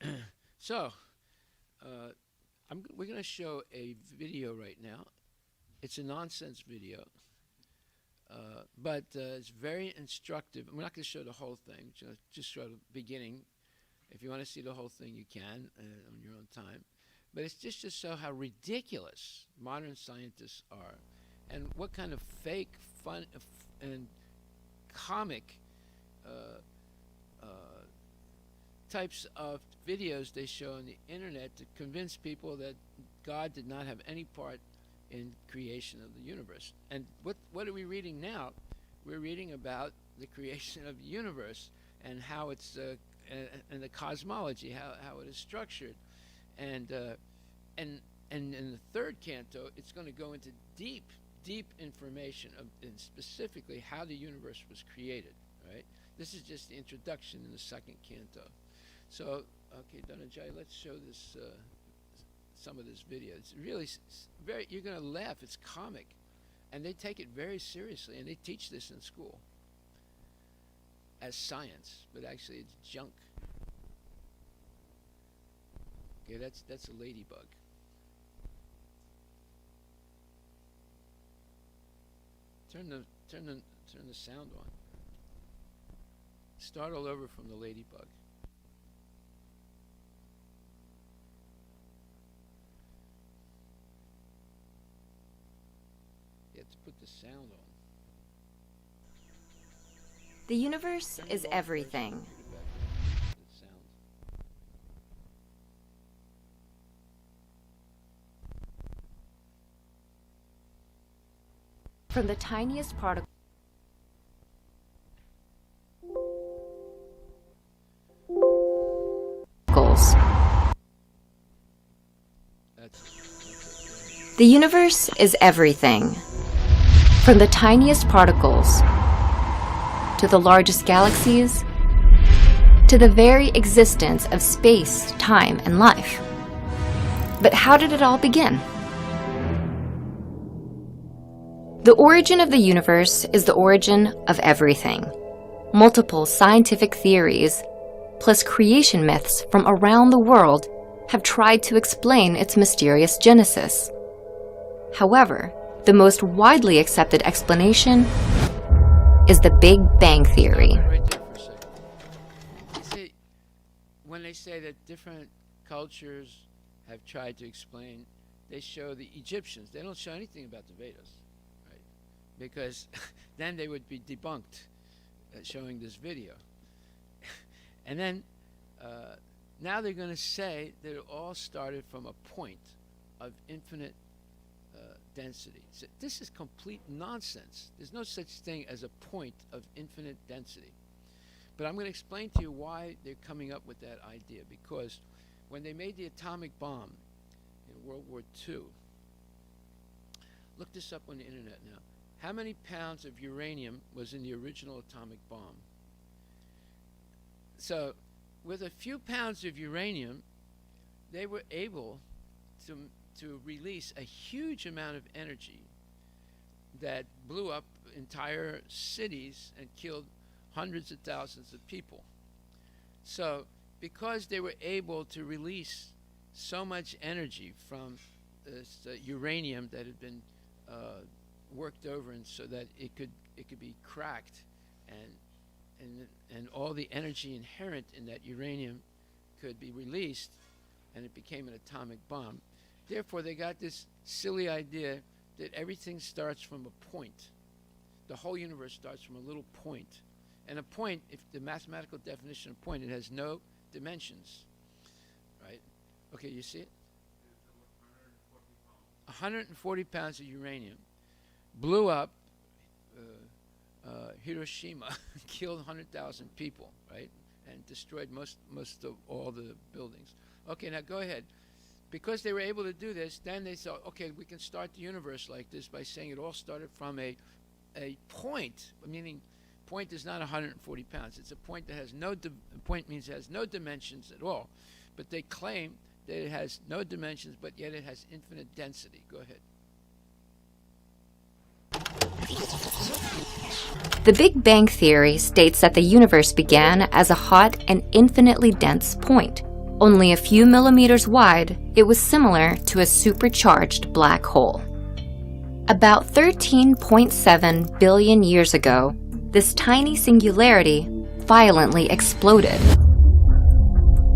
We're going to show a video right now. It's a nonsense video, but it's very instructive. We're not going to show the whole thing, just show the beginning. If you want to see the whole thing, you can on your own time. But it's just to show how ridiculous modern scientists are and what kind of fake, fun, and comic types of videos they show on the internet to convince people that God did not have any part in creation of the universe. And what are we reading now? We're reading about the creation of the universe and how it's and the cosmology, how it is structured, and in the third canto, it's going to go into deep information and specifically how the universe was created. Right? This is just the introduction in the second canto. So, okay, Dhananjay, let's show this some of this video. It's really very. You're going to laugh. It's comic, and they take it very seriously, and they teach this in school as science, but actually it's junk. Okay, that's a ladybug. Turn the sound on. Start all over from the ladybug. You have to put the sound on. The universe is everything. From the tiniest particles The universe is everything. From the tiniest particles to the largest galaxies to the very existence of space, time, and life. But how did it all begin? The origin of the universe is the origin of everything. Multiple scientific theories, plus creation myths from around the world, have tried to explain its mysterious genesis. However, the most widely accepted explanation is the Big Bang Theory. Right there for a second. You see, when they say that different cultures have tried to explain, they show the Egyptians. They don't show anything about the Vedas. Because then they would be debunked showing this video. And then now they're going to say that it all started from a point of infinite density. So this is complete nonsense. There's no such thing as a point of infinite density. But I'm going to explain to you why they're coming up with that idea. Because when they made the atomic bomb in World War II. Look this up on the internet now. How many pounds of uranium was in the original atomic bomb? So, with a few pounds of uranium, they were able to release a huge amount of energy that blew up entire cities and killed hundreds of thousands of people. So, because they were able to release so much energy from this uranium that had been worked over, and so that it could be cracked, and all the energy inherent in that uranium could be released, and it became an atomic bomb. Therefore, they got this silly idea that everything starts from a point. The whole universe starts from a little point. And a point, if the mathematical definition of point, it has no dimensions, right? Okay, you see it? 140 pounds of uranium blew up Hiroshima, killed 100,000 people, right? And destroyed most of all the buildings. Okay, now go ahead. Because they were able to do this, then they thought, okay, we can start the universe like this by saying it all started from a point, meaning point is not 140 pounds. It's a point that has point means it has no dimensions at all. But they claim that it has no dimensions, but yet it has infinite density. Go ahead. The Big Bang Theory states that the universe began as a hot and infinitely dense point. Only a few millimeters wide, it was similar to a supercharged black hole. About 13.7 billion years ago, this tiny singularity violently exploded.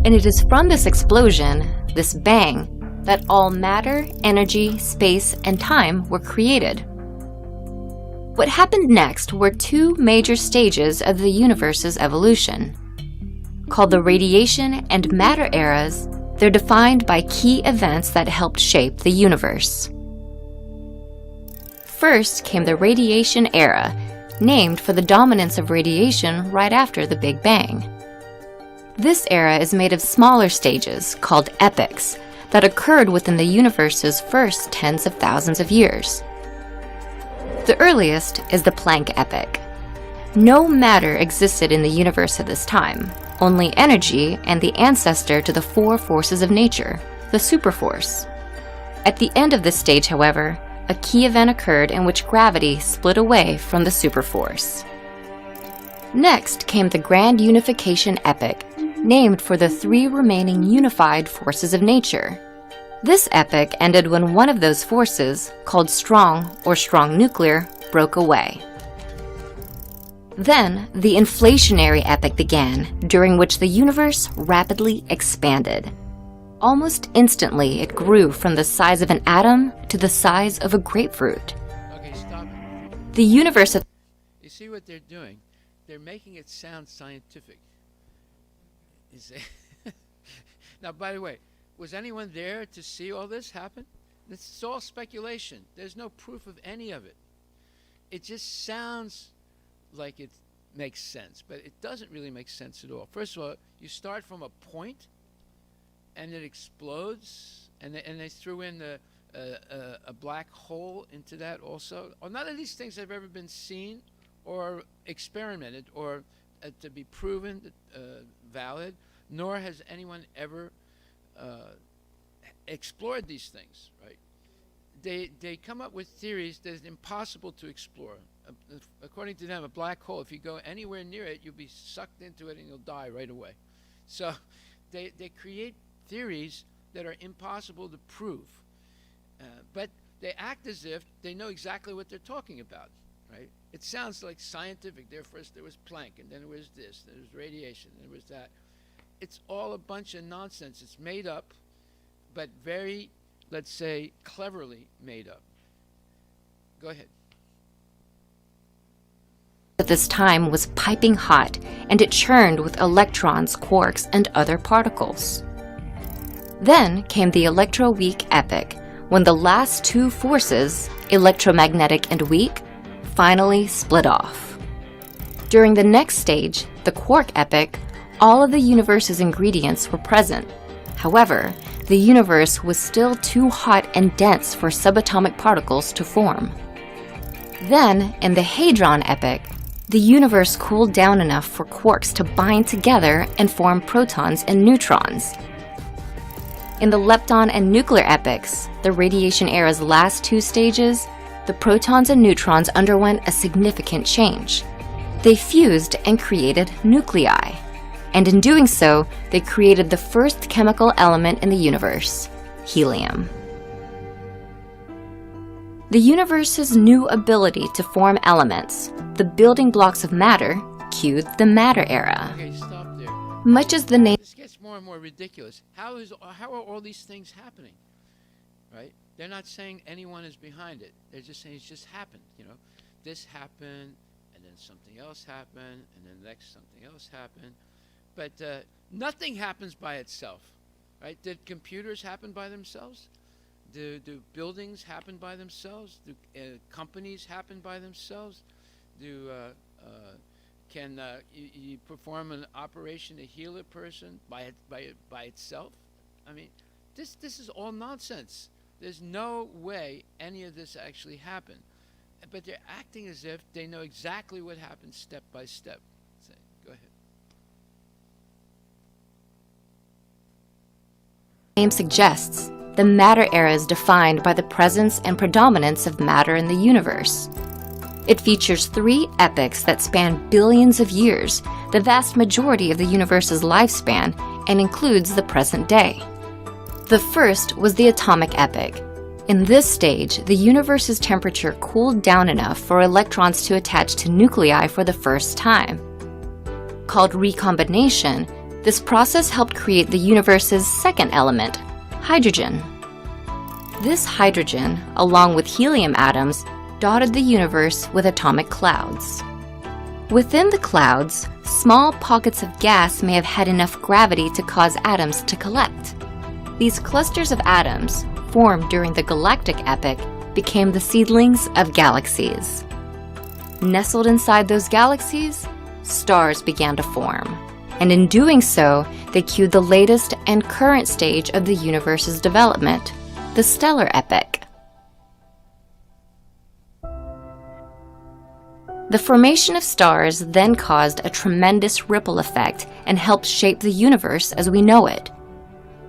And it is from this explosion, this bang, that all matter, energy, space, and time were created. What happened next were two major stages of the universe's evolution. Called the radiation and matter eras, they're defined by key events that helped shape the universe. First came the radiation era, named for the dominance of radiation right after the Big Bang. This era is made of smaller stages, called epochs, that occurred within the universe's first tens of thousands of years. The earliest is the Planck epoch. No matter existed in the universe at this time, only energy and the ancestor to the four forces of nature, the superforce. At the end of this stage, however, a key event occurred in which gravity split away from the superforce. Next came the Grand Unification epoch, named for the three remaining unified forces of nature. This epoch ended when one of those forces, called strong or strong nuclear, broke away. Then, the inflationary epoch began, during which the universe rapidly expanded. Almost instantly, it grew from the size of an atom to the size of a grapefruit. Okay, stop. The universe... You see what they're doing? They're making it sound scientific. You see? Now, by the way, was anyone there to see all this happen? This is all speculation. There's no proof of any of it. It just sounds like it makes sense, but it doesn't really make sense at all. First of all, you start from a point, and it explodes, and they threw in a black hole into that also. Well, none of these things have ever been seen or experimented or to be proven valid, nor has anyone ever explored these things, right? They come up with theories that is impossible to explore. According to them, a black hole, if you go anywhere near it, you'll be sucked into it and you'll die right away. So they create theories that are impossible to prove. But they act as if they know exactly what they're talking about, right? It sounds like scientific. First there was Planck, and then there was this, there was radiation, and there was that. It's all a bunch of nonsense. It's made up, but very, let's say, cleverly made up. Go ahead. At this time was piping hot, and it churned with electrons, quarks, and other particles. Then came the electroweak epoch, when the last two forces, electromagnetic and weak, finally split off. During the next stage, the quark epoch, all of the universe's ingredients were present. However, the universe was still too hot and dense for subatomic particles to form. Then, in the Hadron epoch, the universe cooled down enough for quarks to bind together and form protons and neutrons. In the lepton and nuclear epochs, the radiation era's last two stages, the protons and neutrons underwent a significant change. They fused and created nuclei, and in doing so, they created the first chemical element in the universe, helium. The universe's new ability to form elements, the building blocks of matter, cued the matter era. Okay, stop there. Much as the name This gets more and more ridiculous. How are all these things happening? Right? They're not saying anyone is behind it. They're just saying it's just happened. You know, this happened, and then something else happened, and then next something else happened. But nothing happens by itself, right? Did computers happen by themselves? Do buildings happen by themselves? Do companies happen by themselves? Can you perform an operation to heal a person by itself? I mean, this is all nonsense. There's no way any of this actually happened. But they're acting as if they know exactly what happened step by step. So, go ahead. name suggests, the matter era is defined by the presence and predominance of matter in the universe. It features 3 epochs that span billions of years, the vast majority of the universe's lifespan, and includes the present day. The first was the atomic epoch. In this stage, the universe's temperature cooled down enough for electrons to attach to nuclei for the first time. Called recombination, this process helped create the universe's second element, hydrogen. This hydrogen, along with helium atoms, dotted the universe with atomic clouds. Within the clouds, small pockets of gas may have had enough gravity to cause atoms to collect. These clusters of atoms, formed during the galactic epoch, became the seedlings of galaxies. Nestled inside those galaxies, stars began to form. And in doing so, they cued the latest and current stage of the universe's development, the stellar epoch. The formation of stars then caused a tremendous ripple effect and helped shape the universe as we know it.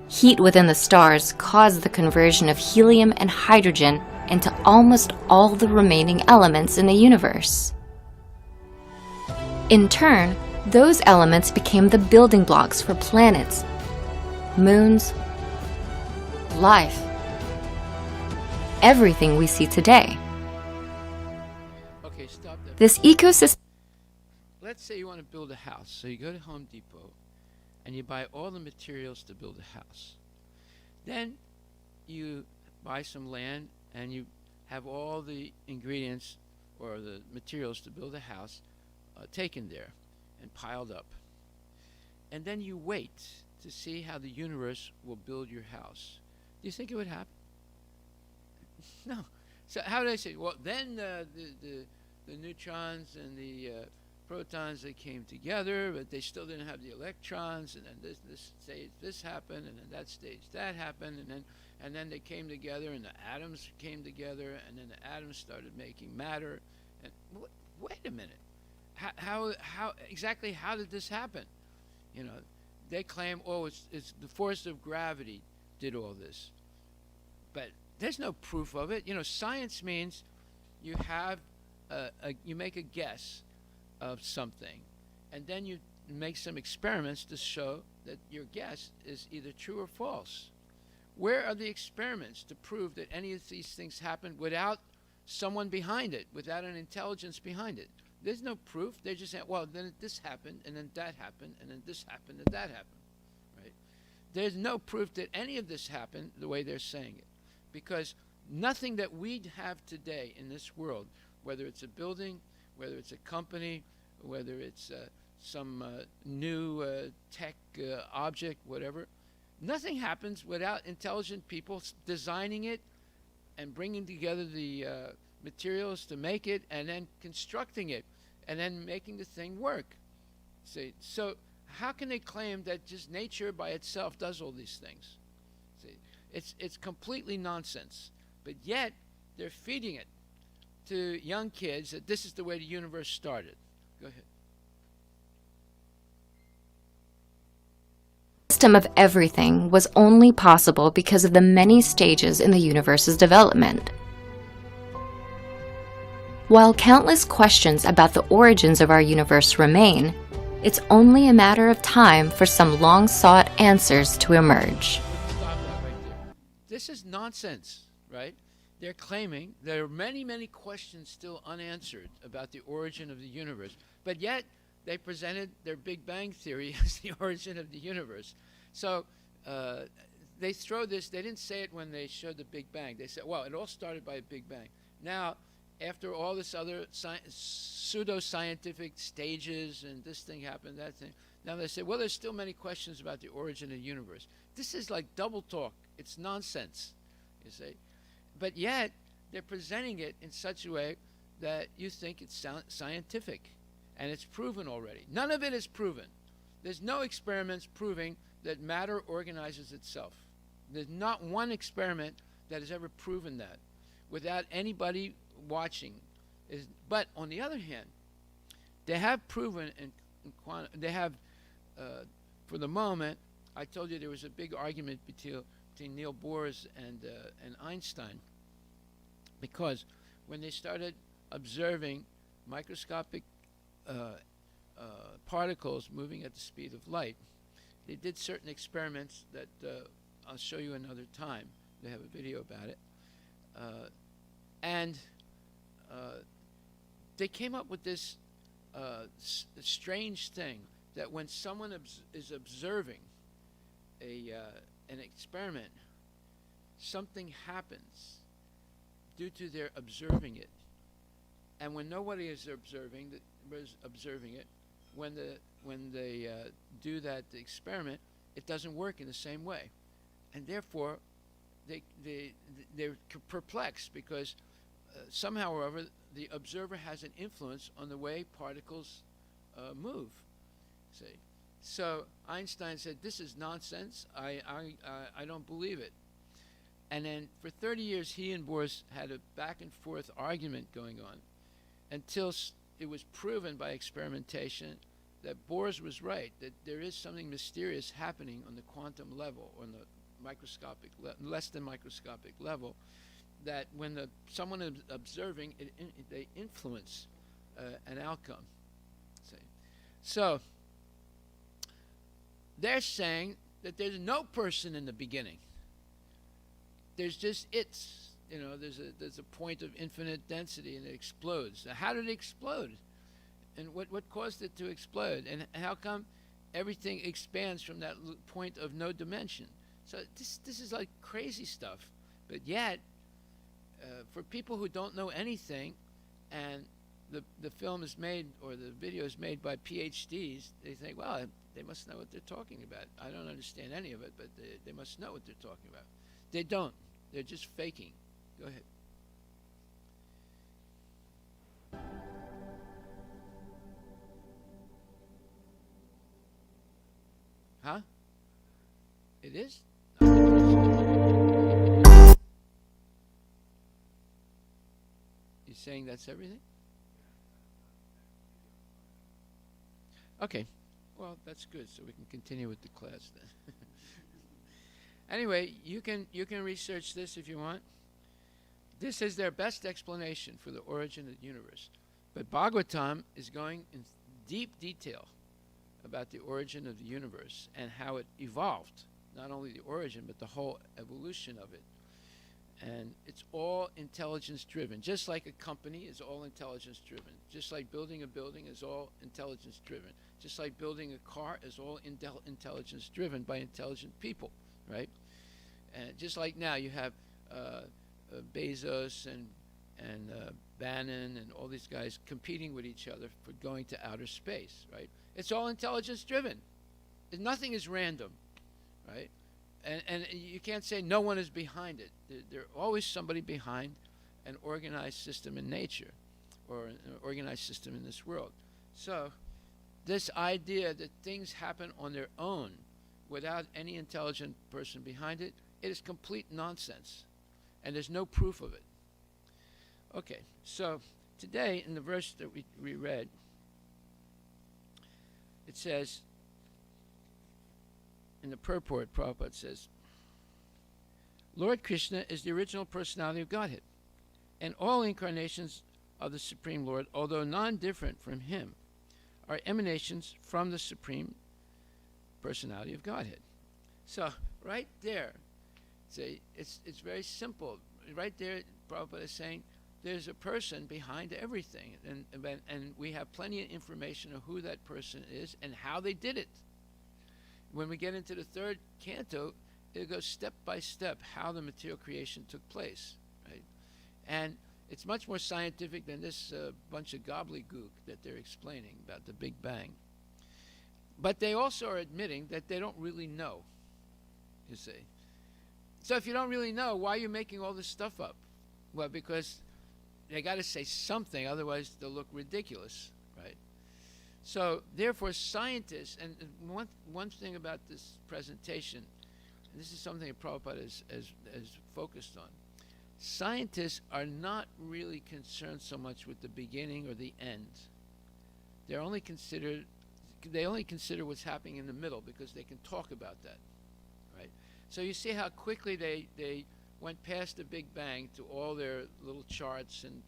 Heat within the stars caused the conversion of helium and hydrogen into almost all the remaining elements in the universe. In turn, those elements became the building blocks for planets, moons, life, everything we see today. Okay, stop there. This ecosystem. Let's say you want to build a house. So you go to Home Depot and you buy all the materials to build a house. Then you buy some land and you have all the ingredients or the materials to build a house taken there and piled up. And then you wait to see how the universe will build your house. Do you think it would happen? No. So how do I say? Well, then the neutrons and the protons, they came together, but they still didn't have the electrons, and then this stage this happened, and then that stage that happened, and then they came together, and the atoms came together, and then the atoms started making matter. And wait a minute, how exactly how did this happen? You know, they claim, oh, it's the force of gravity did all this, but there's no proof of it. You know, science means you have you make a guess of something, and then you make some experiments to show that your guess is either true or false. Where are the experiments to prove that any of these things happened without someone behind it, without an intelligence behind it? There's no proof. They're just saying, well, then this happened, and then that happened, and then this happened, and that happened, right? There's no proof that any of this happened the way they're saying it, because nothing that we have today in this world, whether it's a building, whether it's a company, whether it's some new tech object, whatever, nothing happens without intelligent people designing it and bringing together the materials to make it, and then constructing it, and then making the thing work. See, so how can they claim that just nature by itself does all these things? See, It's completely nonsense. But yet, they're feeding it to young kids that this is the way the universe started. Go ahead. System of everything was only possible because of the many stages in the universe's development. While countless questions about the origins of our universe remain, it's only a matter of time for some long-sought answers to emerge. Stop that right there. This is nonsense, right? They're claiming there are many, many questions still unanswered about the origin of the universe, but yet they presented their Big Bang Theory as the origin of the universe. So they throw this, they didn't say it when they showed the Big Bang. They said, well, it all started by a Big Bang. Now, after all this other pseudo-scientific stages and this thing happened, that thing, now they say, well, there's still many questions about the origin of the universe. This is like double talk. It's nonsense, you see. But yet, they're presenting it in such a way that you think it's scientific, and it's proven already. None of it is proven. There's no experiments proving that matter organizes itself. There's not one experiment that has ever proven that without anybody watching. But on the other hand, they have proven they have, for the moment, I told you there was a big argument between Niels Bohr and Einstein, because when they started observing microscopic particles moving at the speed of light, they did certain experiments that I'll show you another time. They have a video about it. And they came up with this strange thing that when someone is observing an experiment, something happens due to their observing it. And when nobody is observing it, when they do that experiment, it doesn't work in the same way, and therefore they're perplexed because somehow or other the observer has an influence on the way particles move. See, so Einstein said, "This is nonsense. I don't believe it." And then for 30 years, he and Bohr had a back and forth argument going on until it was proven by experimentation that Bohr was right, that there is something mysterious happening on the quantum level, on the microscopic, less than microscopic level, that when someone is observing, they influence an outcome. See? So they're saying that there's no person in the beginning. There's just it's. You know, there's a point of infinite density and it explodes. Now, how did it explode? And what caused it to explode? And how come everything expands from that point of no dimension? So this is like crazy stuff. But yet, for people who don't know anything, and the film is made or the video is made by PhDs, they think, well, they must know what they're talking about. I don't understand any of it, but they must know what they're talking about. They don't. They're just faking. Go ahead. Huh? It is? You're saying that's everything? Okay. Well, that's good, so we can continue with the class then. Anyway, you can research this if you want. This is their best explanation for the origin of the universe. But Bhagavatam is going in deep detail about the origin of the universe and how it evolved. Not only the origin, but the whole evolution of it. And it's all intelligence driven. Just like a company is all intelligence driven. Just like building a building is all intelligence driven. Just like building a car is all intelligence driven by intelligent people, right? And just like now you have Bezos and Bannon and all these guys competing with each other for going to outer space, right? It's all intelligence driven. Nothing is random, right? And you can't say no one is behind it. There's always somebody behind an organized system in nature or an organized system in this world. So this idea that things happen on their own without any intelligent person behind it It is complete nonsense, and there's no proof of it. Okay, so today in the verse that we read, it says, in the purport, Prabhupada says, Lord Krishna is the original personality of Godhead, and all incarnations of the Supreme Lord, although non-different from him, are emanations from the Supreme Personality of Godhead. So right there, it's very simple. Right there, Prabhupada is saying there's a person behind everything, and we have plenty of information of who that person is and how they did it. When we get into the third canto, it goes step by step how the material creation took place, right? And it's much more scientific than this bunch of gobbledygook that they're explaining about the Big Bang. But they also are admitting that they don't really know, you see. So if you don't really know, why are you making all this stuff up? Well, because they got to say something, otherwise they'll look ridiculous, right? So therefore scientists, and one thing about this presentation, and this is something that Prabhupada has focused on, scientists are not really concerned so much with the beginning or the end. They only consider what's happening in the middle because they can talk about that, right? So you see how quickly they went past the Big Bang to all their little charts and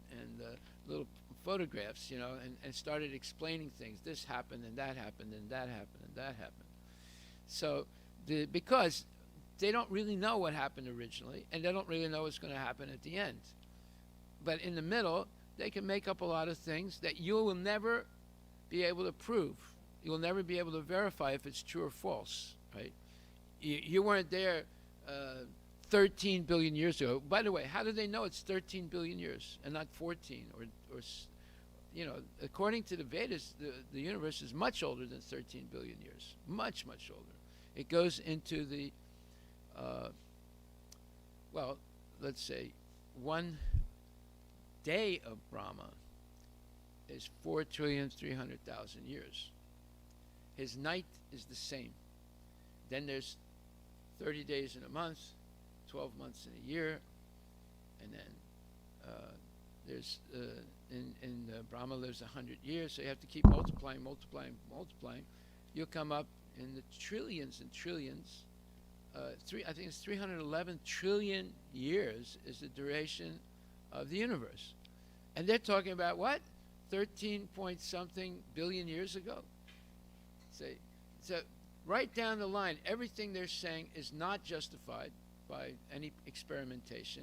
little photographs, you know, and started explaining things. This happened and that happened and that happened and that happened. So because they don't really know what happened originally, and they don't really know what's going to happen at the end. But in the middle, they can make up a lot of things that you will never be able to prove. You'll never be able to verify if it's true or false, right? You weren't there 13 billion years ago. By the way, how do they know it's 13 billion years and not 14 or you know, according to the Vedas, the universe is much older than 13 billion years. Much, much older. It goes into the well, let's say 1 day of Brahma is 4,300,000 years. His night is the same. Then there's 30 days in a month, 12 months in a year, and then there's Brahma lives 100 years, so you have to keep multiplying. You'll come up in the trillions and trillions. I think it's 311 trillion years is the duration of the universe. And they're talking about what? 13 point something billion years ago. So right down the line, everything they're saying is not justified by any experimentation.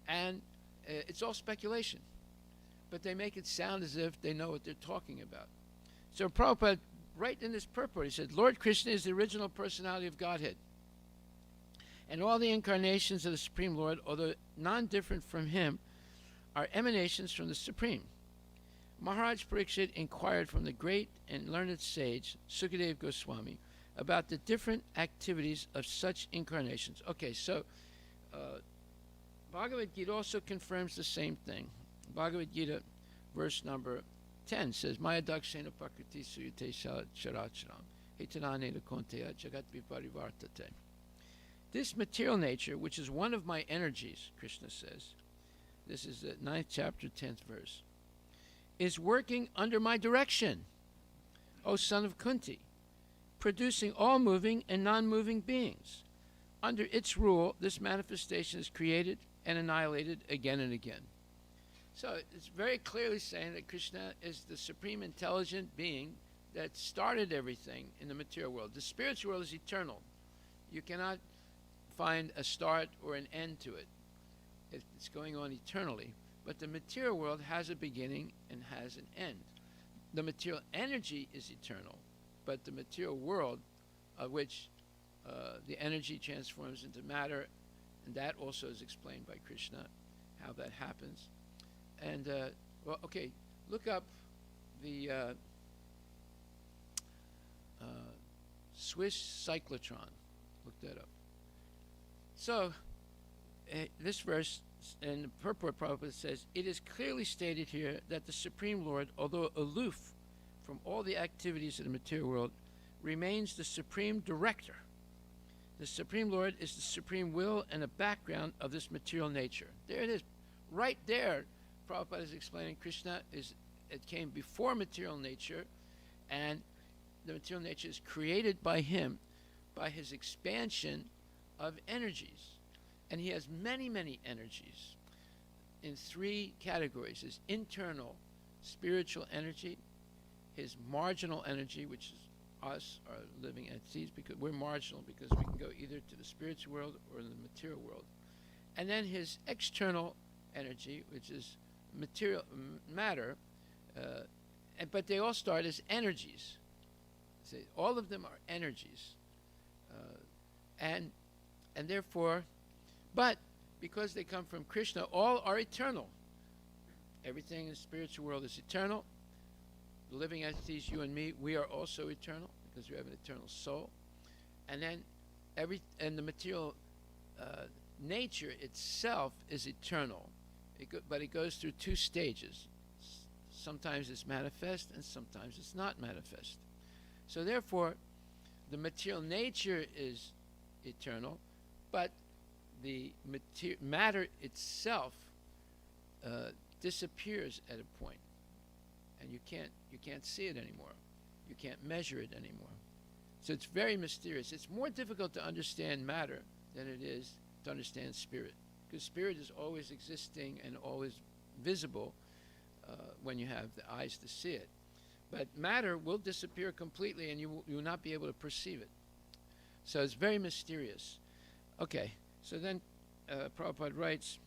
And it's all speculation. But they make it sound as if they know what they're talking about. So Prabhupada, right in this purport, he said, Lord Krishna is the original personality of Godhead. And all the incarnations of the Supreme Lord, although non-different from him, are emanations from the Supreme. Maharaj Parikshit inquired from the great and learned sage, Sukadeva Goswami, about the different activities of such incarnations. Okay, so Bhagavad Gita also confirms the same thing. Bhagavad Gita, verse number 10 says, Maya dakshena prakriti suyate characharam, hitanane konteya jagat viparivartate. This material nature, which is one of my energies, Krishna says, this is the 9th chapter, 10th verse, is working under my direction, O son of Kunti, producing all moving and non-moving beings. Under its rule, this manifestation is created and annihilated again and again. So it's very clearly saying that Krishna is the supreme intelligent being that started everything in the material world. The spiritual world is eternal. You cannot find a start or an end to it. It's going on eternally. But the material world has a beginning and has an end. The material energy is eternal, but the material world, of which the energy transforms into matter, and that also is explained by Krishna, how that happens. And, well, okay, look up the Swiss cyclotron. Look that up. So, this verse in the purport Prabhupada says, it is clearly stated here that the Supreme Lord, although aloof from all the activities of the material world, remains the supreme director, The Supreme Lord is the supreme will and the background of this material nature. There it is. Right there, Prabhupada is explaining Krishna it came before material nature, and the material nature is created by him, by his expansion of energies. And he has many, many energies in three categories: his internal spiritual energy, his marginal energy, which is us, our living entities, because we're marginal because we can go either to the spiritual world or the material world. And then his external energy, which is material matter, but they all start as energies. See, all of them are energies, and therefore, but because they come from Krishna, all are eternal. Everything in the spiritual world is eternal. The living entities, you and me, we are also eternal because we have an eternal soul. And then the material nature itself is eternal, but it goes through two stages. Sometimes it's manifest and sometimes it's not manifest. So therefore, the material nature is eternal, but the matter itself disappears at a point, and you can't see it anymore. You can't measure it anymore. So it's very mysterious. It's more difficult to understand matter than it is to understand spirit, because spirit is always existing and always visible when you have the eyes to see it. But matter will disappear completely, and you will not be able to perceive it. So it's very mysterious. Okay, so then Prabhupada writes,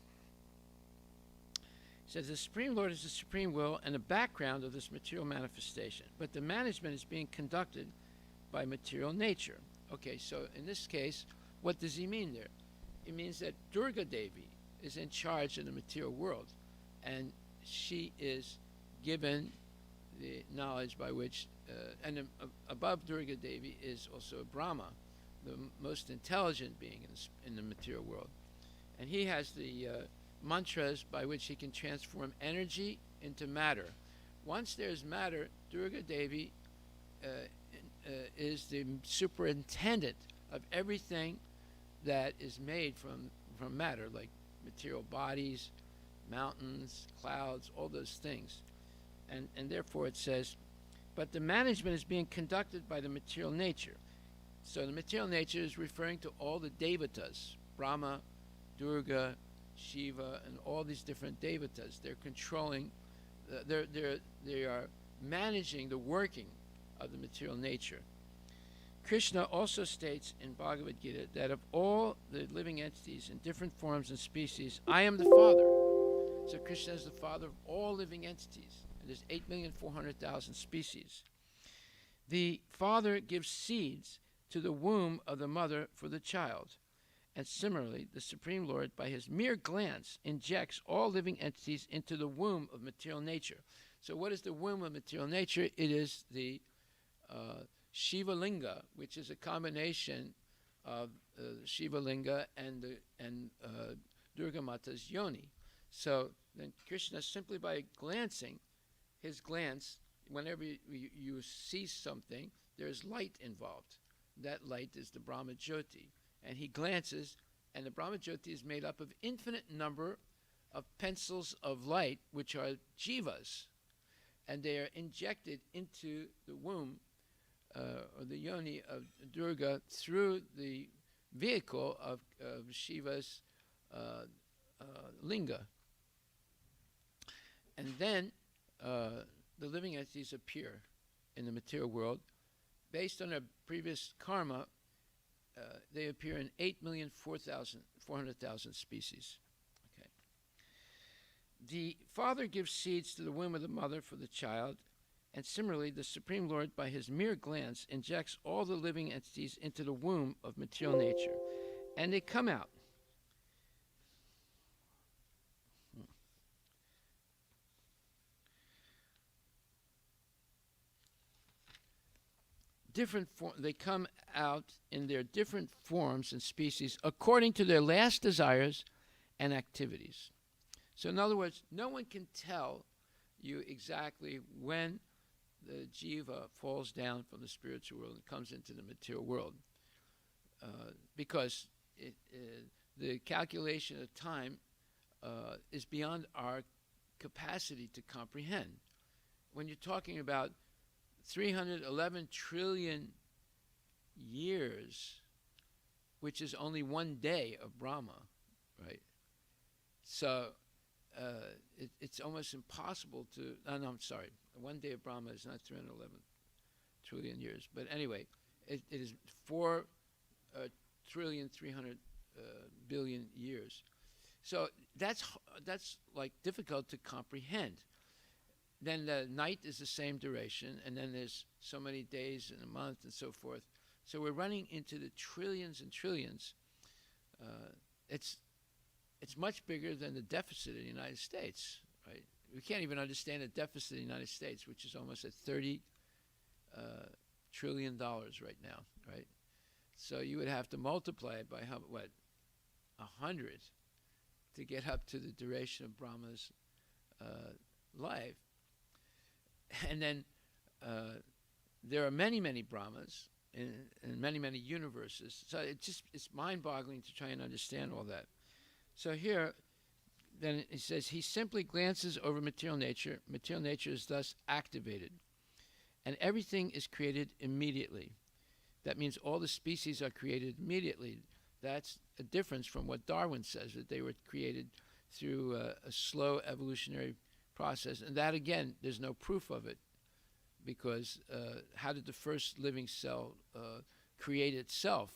he says, the Supreme Lord is the supreme will and the background of this material manifestation, but the management is being conducted by material nature. Okay, so in this case, what does he mean there? It means that Durga Devi is in charge of the material world, and she is given the knowledge by which, above Durga Devi is also Brahma, the most intelligent being in the material world. And he has the mantras by which he can transform energy into matter. Once there's matter, Durga Devi is the superintendent of everything that is made from matter, like material bodies, mountains, clouds, all those things. And therefore it says, but the management is being conducted by the material nature. So the material nature is referring to all the devatas, Brahma, Durga, Shiva, and all these different devatas. They're controlling, they are managing the working of the material nature. Krishna also states in Bhagavad Gita that of all the living entities in different forms and species, I am the Father. So Krishna is the Father of all living entities. And there's 8,400,000 species. The Father gives seeds to the womb of the mother for the child. And similarly, the Supreme Lord, by his mere glance, injects all living entities into the womb of material nature. So what is the womb of material nature? It is the Shiva Linga, which is a combination of Shiva Linga and Durga Mata's yoni. So then Krishna, simply by glancing, his glance, whenever you see something, there's light involved. That light is the Brahma Jyoti. And he glances, and the Brahma Jyoti is made up of infinite number of pencils of light, which are jivas. And they are injected into the womb, or the yoni of Durga, through the vehicle of Shiva's linga. And then the living entities appear in the material world. Based on their previous karma, they appear in 8,400,000 species. Okay. The Father gives seeds to the womb of the mother for the child, and similarly, the Supreme Lord, by his mere glance, injects all the living entities into the womb of material nature, and they come out. They come out in their different forms and species according to their last desires and activities. So in other words, no one can tell you exactly when the jiva falls down from the spiritual world and comes into the material world. because the calculation of time is beyond our capacity to comprehend. When you're talking about 311 trillion years, which is only one day of Brahma, right? So it's almost impossible to, no, I'm sorry, one day of Brahma is not 311 trillion years. But anyway, it is 4 trillion 300 billion years. So that's like difficult to comprehend. Then the night is the same duration, and then there's so many days in a month and so forth. So we're running into the trillions and trillions. It's much bigger than the deficit in the United States, right? We can't even understand the deficit in the United States, which is almost at $30 trillion right now, right? So you would have to multiply it by 100 to get up to the duration of Brahma's life. And then there are many, many Brahmas in many, many universes. So it's mind-boggling to try and understand all that. So here, then it says, he simply glances over material nature. Material nature is thus activated. And everything is created immediately. That means all the species are created immediately. That's a difference from what Darwin says, that they were created through a slow evolutionary process. And that, again, there's no proof of it, because how did the first living cell create itself?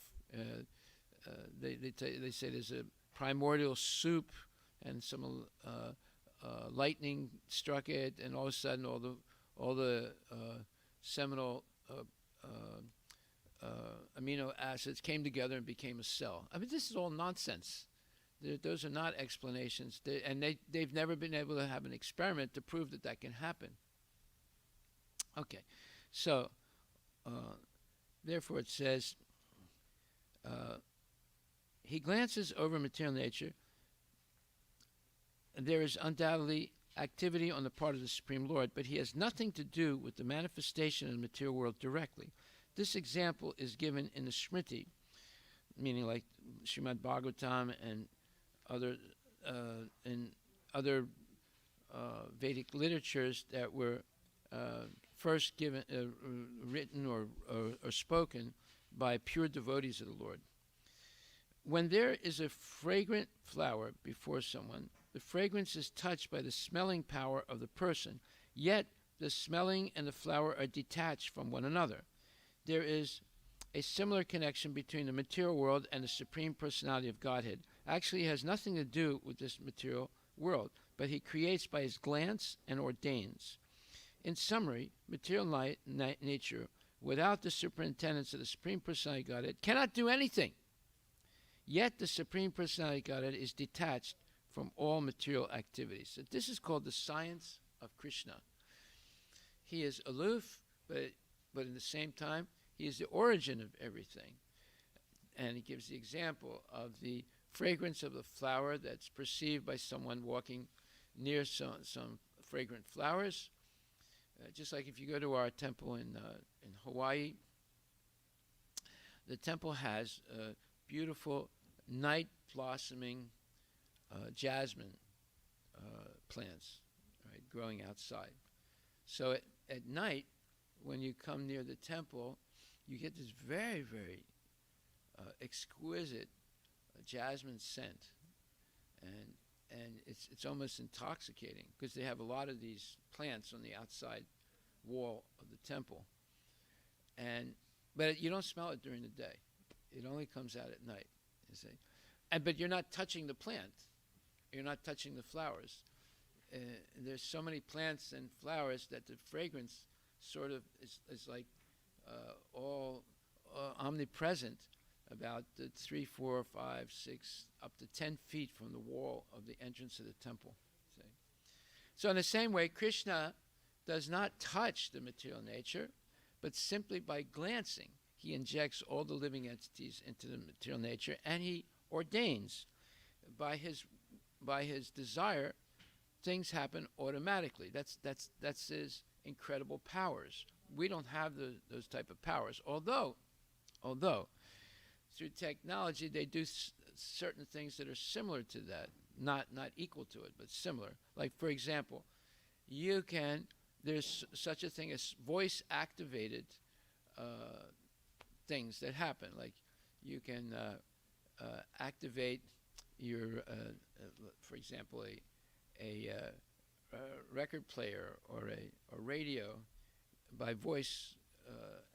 They say there's a primordial soup, and some lightning struck it, and all of a sudden all the seminal amino acids came together and became a cell. I mean, this is all nonsense. Those are not explanations, they've never been able to have an experiment to prove that can happen. Okay, so therefore it says, he glances over material nature. There is undoubtedly activity on the part of the Supreme Lord, but he has nothing to do with the manifestation of the material world directly. This example is given in the Smriti, meaning like Srimad Bhagavatam and other Vedic literatures that were first given, written or spoken by pure devotees of the Lord. When there is a fragrant flower before someone, the fragrance is touched by the smelling power of the person, yet the smelling and the flower are detached from one another. There is a similar connection between the material world and the Supreme Personality of Godhead. Actually, it has nothing to do with this material world, but he creates by his glance and ordains. In summary, material nature, without the superintendence of the Supreme Personality of Godhead, cannot do anything. Yet the Supreme Personality of Godhead is detached from all material activities. So this is called the science of Krishna. He is aloof, but in the same time, he is the origin of everything. And he gives the example of the fragrance of the flower that's perceived by someone walking near some fragrant flowers. Just like if you go to our temple in Hawaii, the temple has beautiful night blossoming jasmine plants, right, growing outside. So at night, when you come near the temple, you get this very, very exquisite jasmine scent, and it's almost intoxicating, because they have a lot of these plants on the outside wall of the temple, but you don't smell it during the day. It only comes out at night, you see. But you're not touching the plant. You're not touching the flowers. There's so many plants and flowers that the fragrance sort of is like all omnipresent, about 3, 4, 5, 6, up to 10 feet from the wall of the entrance of the temple. See? So in the same way, Krishna does not touch the material nature, but simply by glancing, he injects all the living entities into the material nature, and he ordains. By his desire, things happen automatically. That's his incredible powers. We don't have those type of powers, although through technology, they do certain things that are similar to that, not equal to it, but similar. Like, for example, there's such a thing as voice-activated things that happen. Like, you can activate your, for example, a record player or a radio by voice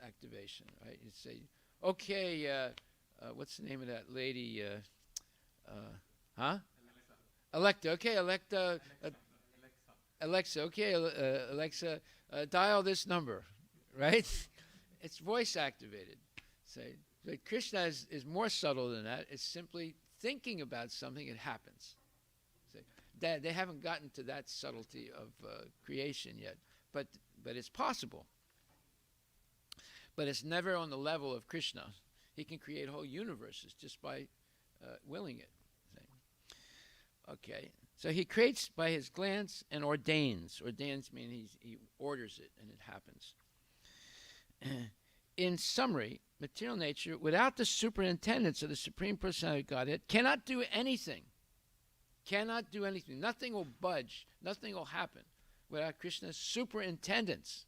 activation, right? You say, okay, what's the name of that lady? Alexa. Okay, Alexa. Okay, Alexa, dial this number, right? It's voice activated. Say, but Krishna is more subtle than that. It's simply thinking about something, it happens. Say, they haven't gotten to that subtlety of creation yet, but it's possible. But it's never on the level of Krishna. He can create whole universes just by willing it. Okay, so he creates by his glance and ordains. Ordains mean he orders it and it happens. In summary, material nature, without the superintendence of the Supreme Personality of Godhead, cannot do anything. Cannot do anything. Nothing will budge. Nothing will happen without Krishna's superintendence.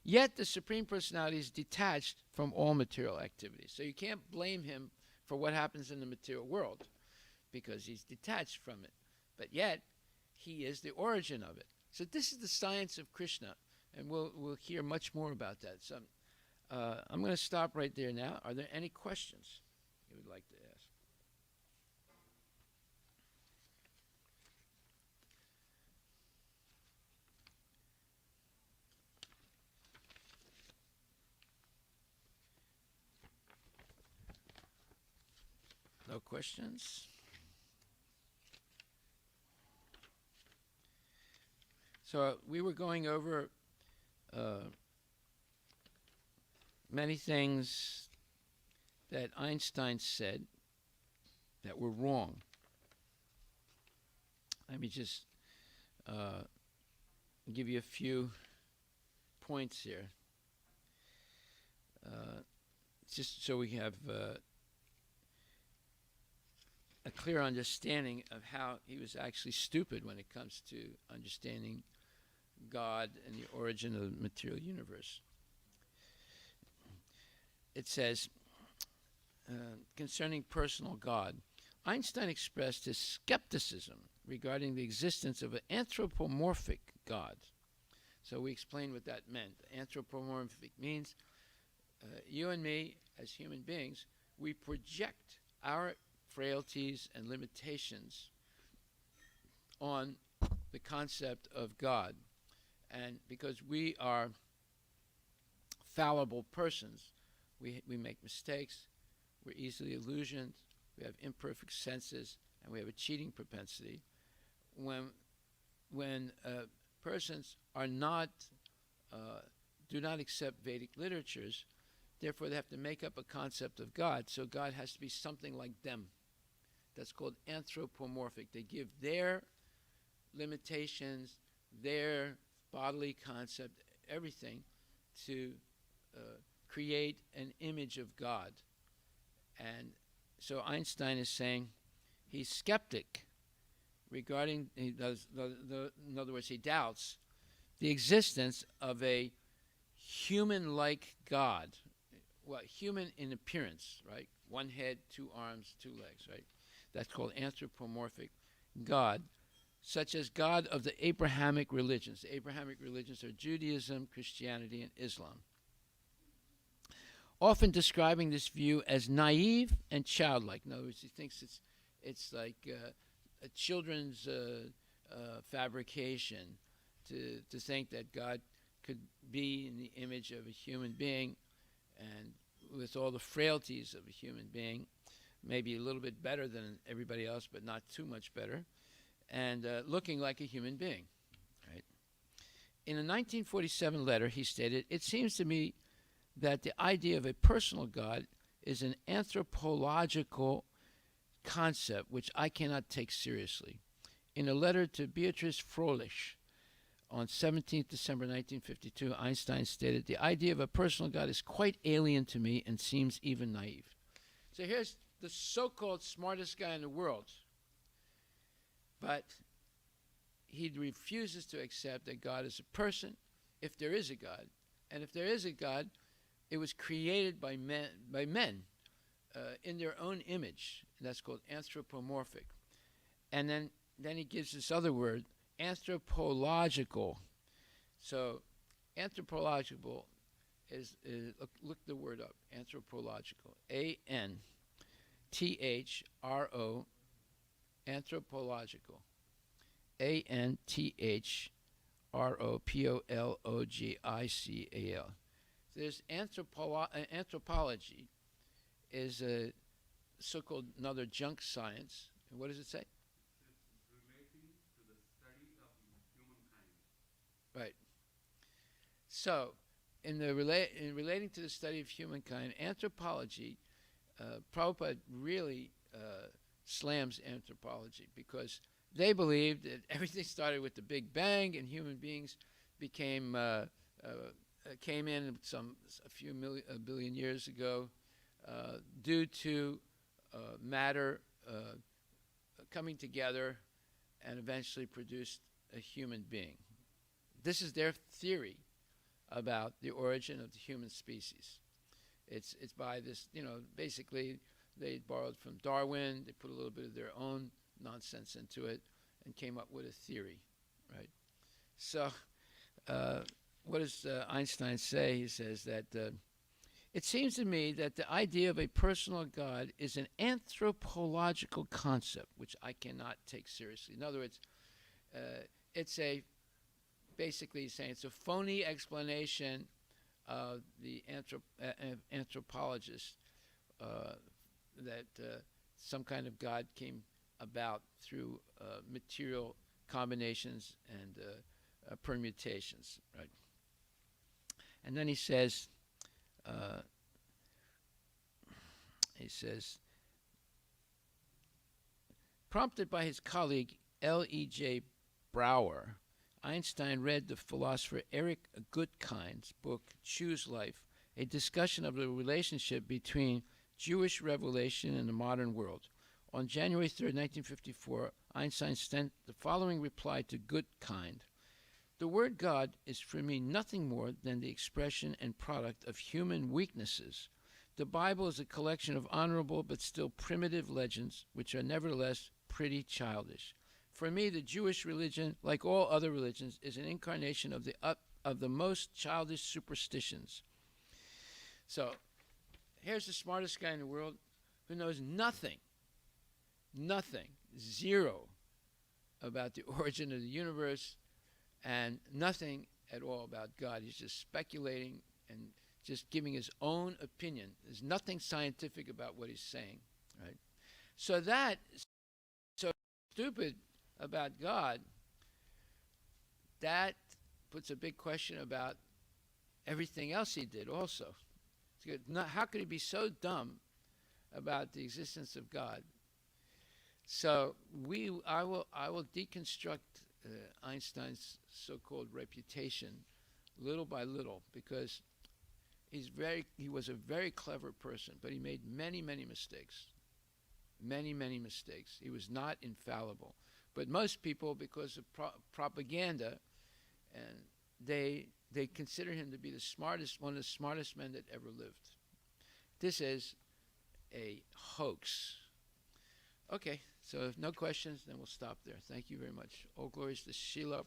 Yet the Supreme Personality is detached from all material activities. So you can't blame him for what happens in the material world, because he's detached from it. But yet, he is the origin of it. So this is the science of Krishna, and we'll hear much more about that. So I'm going to stop right there now. Are there any questions you would like to ask? No questions? So we were going over many things that Einstein said that were wrong. Let me just give you a few points here, just so we have a clear understanding of how he was actually stupid when it comes to understanding God and the origin of the material universe. It says, concerning personal God, Einstein expressed his skepticism regarding the existence of an anthropomorphic God. So we explained what that meant. Anthropomorphic means you and me, as human beings, we project our frailties and limitations on the concept of God. And because we are fallible persons, we make mistakes, we're easily illusioned, we have imperfect senses, and we have a cheating propensity. When persons are do not accept Vedic literatures, therefore they have to make up a concept of God, so God has to be something like them. That's called anthropomorphic. They give their limitations, their bodily concept, everything, to create an image of God. And so Einstein is saying he's skeptic regarding, in other words, he doubts the existence of a human-like God. Well, human in appearance, right? One head, two arms, two legs, right? That's called anthropomorphic God, such as God of the Abrahamic religions. The Abrahamic religions are Judaism, Christianity, and Islam. Often describing this view as naive and childlike. In other words, he thinks it's like a children's fabrication to think that God could be in the image of a human being and with all the frailties of a human being, maybe a little bit better than everybody else, but not too much better, and looking like a human being. Right? In a 1947 letter, he stated, "It seems to me that the idea of a personal God is an anthropological concept which I cannot take seriously." In a letter to Beatrice Froelich, on 17th December 1952, Einstein stated, "The idea of a personal God is quite alien to me and seems even naive." So here's the so-called smartest guy in the world, but he refuses to accept that God is a person, if there is a God. And if there is a God, it was created by men in their own image. That's called anthropomorphic. And then he gives this other word, anthropological. So anthropological is look the word up, anthropological, A-N-T-H-R-O, anthropological, A-N-T-H-R-O-P-O-L-O-G-I-C-A-L. There's anthropology is a so-called another junk science. And what does it say? Relating to the study of humankind. Right. So, in relating to the study of humankind, anthropology, Prabhupada really slams anthropology because they believed that everything started with the Big Bang and human beings came in a few billion years ago due to matter coming together and eventually produced a human being. This is their theory about the origin of the human species. It's by this, basically they borrowed from Darwin, they put a little bit of their own nonsense into it and came up with a theory, right? So what does Einstein say? He says that it seems to me that the idea of a personal God is an anthropological concept, which I cannot take seriously. In other words, it's basically saying it's a phony explanation of the anthropologist that some kind of God came about through material combinations and permutations, right? And then he says, prompted by his colleague L.E.J. Brouwer, Einstein read the philosopher Eric Gutkind's book, Choose Life, a discussion of the relationship between Jewish revelation and the modern world. On January 3rd, 1954, Einstein sent the following reply to Gutkind. The word God is for me nothing more than the expression and product of human weaknesses. The Bible is a collection of honorable but still primitive legends, which are nevertheless pretty childish. For me, the Jewish religion, like all other religions, is an incarnation of the most childish superstitions. So, here's the smartest guy in the world who knows nothing, zero, about the origin of the universe and nothing at all about God. He's just speculating and just giving his own opinion. There's nothing scientific about what he's saying, right? So stupid about God, that puts a big question about everything else he did also. How could he be so dumb about the existence of God? So I will deconstruct Einstein's so-called reputation little by little, because he was a very clever person, but he made many mistakes. Many mistakes. He was not infallible. But most people, because of propaganda, and they consider him to be one of the smartest men that ever lived. This is a hoax. Okay, so if no questions, then we'll stop there. Thank you very much. All glories to Srila.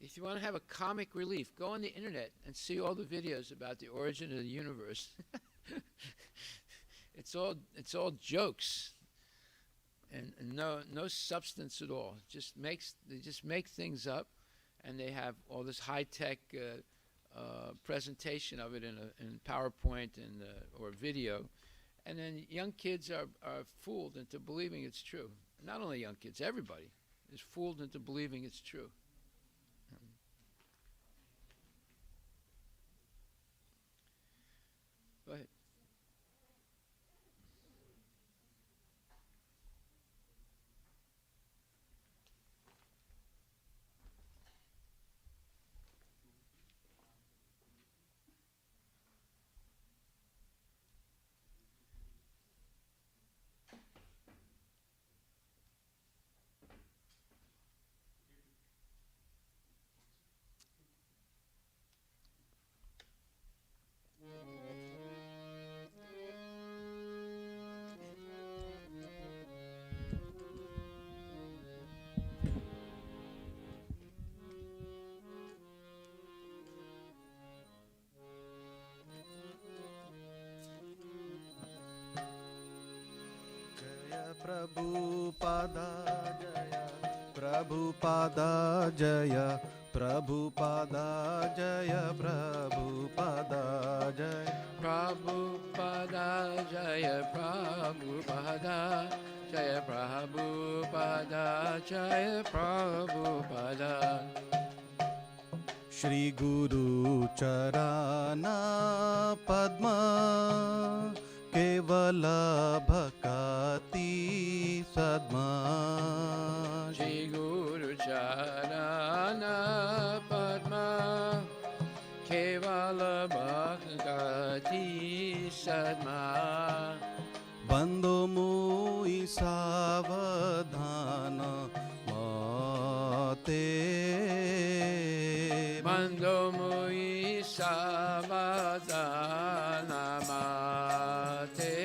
If you want to have a comic relief, go on the internet and see all the videos about the origin of the universe. It's all jokes and no substance at all. They just make things up, and they have all this high-tech presentation of it in PowerPoint and or video, and then young kids are fooled into believing it's true. Not only young kids, everybody is fooled into believing it's true. Go ahead. Prabhupada Jaya, Prabhupada Jaya, Prabhupada Jaya, Prabhupada Jaya, Prabhupada Jaya, Prabhupada Jaya, Prabhupada Jaya, Prabhupada. Shri Guru Charana Padma Kevala Bhakati Sadma. Shri Guru Charana Padma Kevala Bhakti Sadma. Bando mui savadhana mate. Bando mui savadhana mate.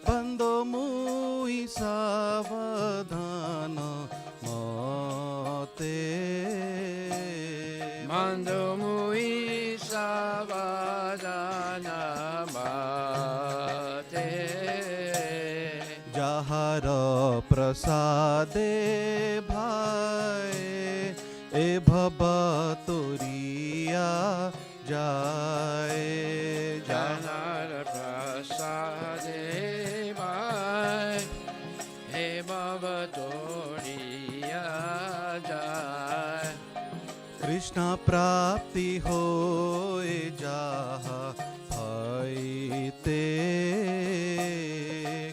Bando mui savadhana mate. Bando mui savadhana mate. Jahara prasade bhai e bhaba toriya jai. Janar prasade bhai he bhavatoriya jai. Krishna prapti hoye jaha bhaite.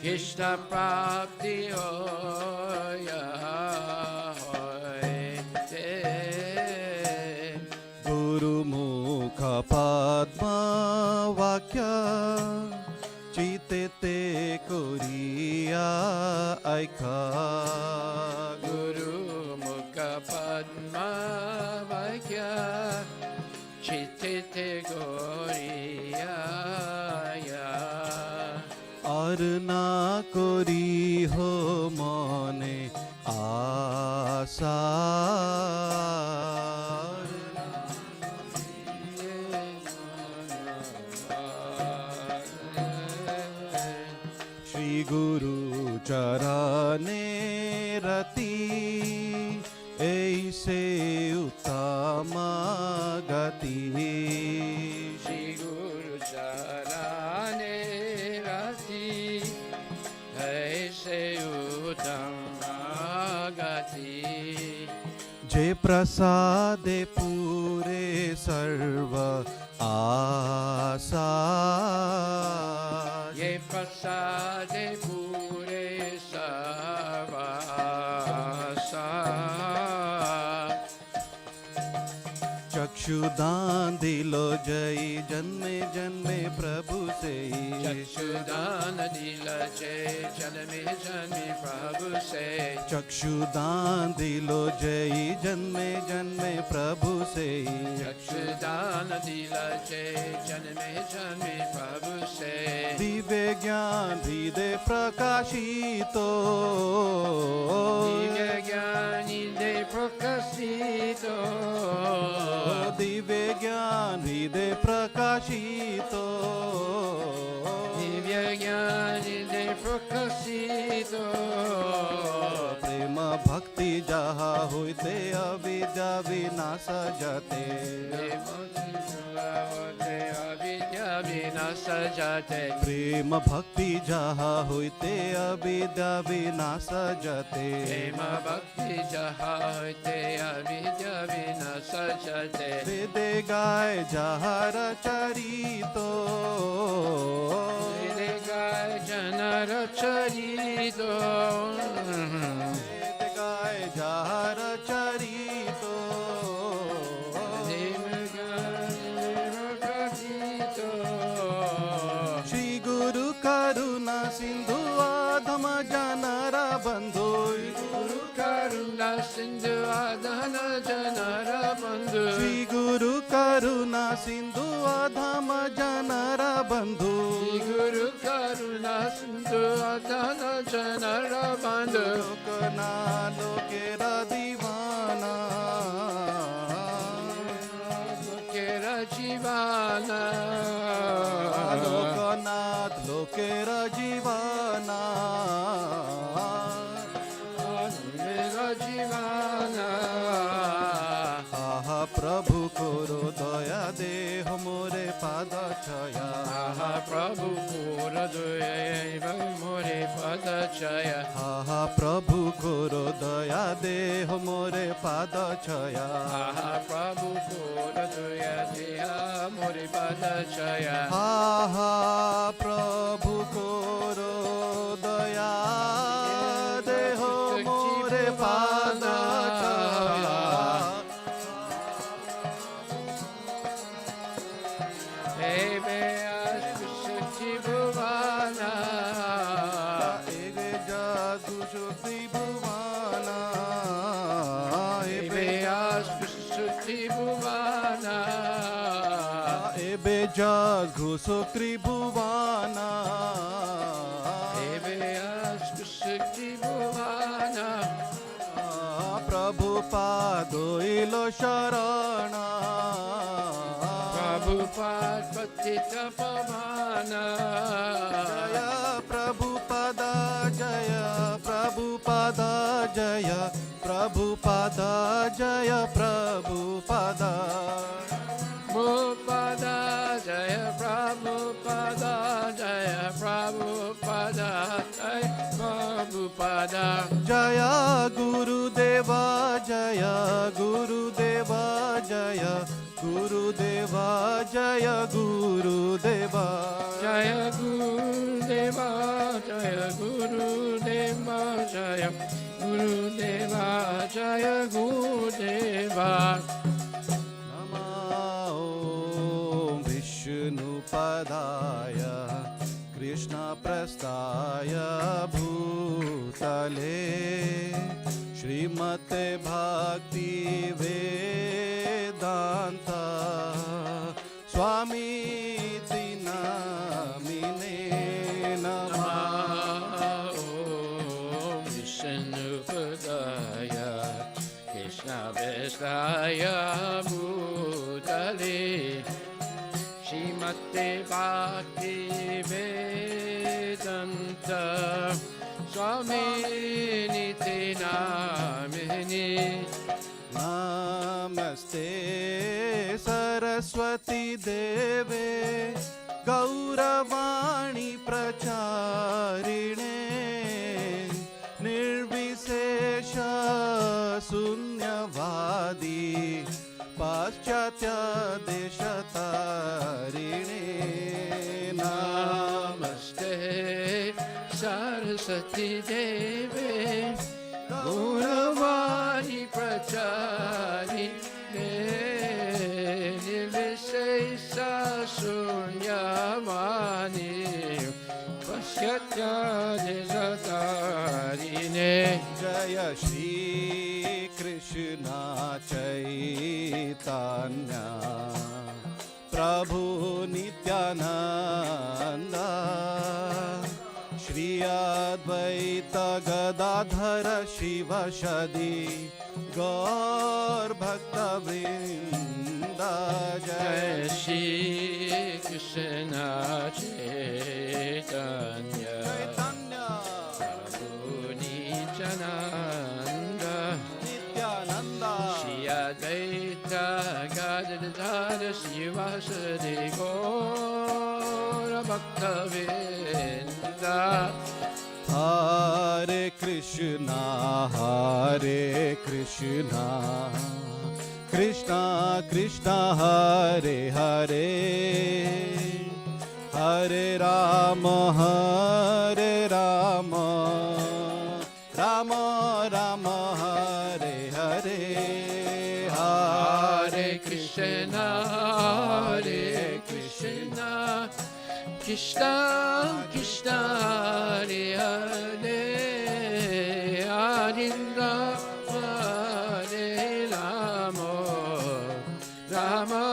Krishna prapti hoya hoite. Guru mukha padma vakya chitete koriya aikha. Guru mukha padma vakya chitite goriya. আর না করি হো মনে আশা। শ্রী গুরু চরণে রতি এই সে উত্তম গতি। Shri Guru Charane Rati Aise Uttama Gati. যে প্রসাদে পুরে সর্ব আশা। Ye prasade pure savasa. चक्षुदान दिलो जय जन्मे जन्मे प्रभु से। Chakshudan dila che janme janme Prabhu se. चक्षुदान दिलो जय जन्मे जन्मे प्रभु से। Chakshudan dila che janme janme Prabhu se. Divya ज्ञान हृदय प्रकाशितो। Divya Gyani de Prakasito. Divya ज्ञान हृदय प्रकाशितो। Divya Gyani de Prakasito. प्रेम भक्ति जहा होते अविद्या विनाश जाते। Avidya vinasa jate. प्रेम भक्ति जहा होते अविद्या विनाश जाते। Prema bhakti jaha hoite avidya vinasa jate. वेदे गाय जहर चरितो। Vede gaya janara charito. वेद गाय जहर चरितो। श्री गुरु करुणा सिंधु आधम जनरा बंधु। Guru Karuna Sindhu Adhana Janara Bandhu. Shri गुरु करुणा सिंधु आधम जनरा बंधु। Guru Karuna Sindhu Adhana Janara Bandhu. लोकना लोकेरा दीवाना। Kera Jivana. लोकनाथ लोक केरा जीवाना मेरा जीवाना आहा प्रभु कोरो दया देह मोरे पाद छया आहा प्रभु कोर दया मोरे पद छया आहा प्रभु कोरो दया देह मोरे पाद छया आहा प्रभु कोर दया देह मोरे पद छया आहा प्रभु कोरो दया देह मोरे पाद छया Ebe aspishti bhuvana ege jadu shukti bhuvana Ebe aspishti bhuvana ebe jadu shukti bhuvana Ebe aspishti bhuvana प्रभु पादो इलो शरणा Prabhupada patita pavana जय प्रभु पदा जय प्रभु पदा जय प्रभु पदा जय प्रभु पदा Prabhupada Jaya Prabhupada Jaya Prabhupada Jaya Prabhupada जय गुरुदेवा जय गुरुदेवा जय गुरुदेवा जय गुरुदेवा Jaya Gurudeva Jaya Gurudeva Jaya Gurudeva Jaya Gurudeva नमो विष्णुपदाय कृष्णप्रस्थाय भूतले श्रीमते भक्ति वेदांत स्वामी नामिने नमः Vishnupadaya Krishna Vestaya Bhutale Shrimate Bhakti Vedanta Swami Niti Namini नमस्ते सरस्वती देवे गौरवाणी प्रचारिणे निर्विशेष शून्यवादी पाश्चात्य देशतारिणे Namaste Saraswati Deve Gauravani Prachari Nirvishesha Sunyamani Pasyatya Desatarine जय श्री कृष्ण चैतन्य प्रभु नित्यानंद श्री अद्वैत गदाधर शिव सदी गौर भक्त वृंद Jai जय Shri Krishna Chaitanya Chaitanya Prabhu Nityananda Nityanand Shri Advaita Gadadhara Srivasadi Gaura Bhakta Vrinda Hare Krishna Krishna Krishna Hare Hare Hare Rama Rama Rama Hare Hare Hare Krishna Krishna Krishna Hare Hare Hare Rama Rama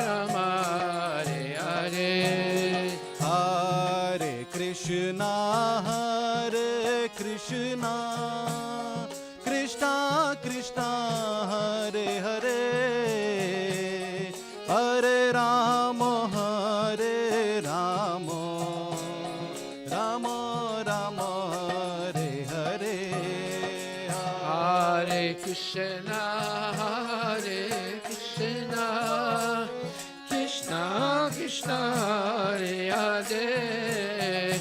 Rama Hare Hare Hare Krishna Krishna Krishna Hare Hare Hare Rama Krishna, Hare Krishna, Krishna Krishna, Hare Hare,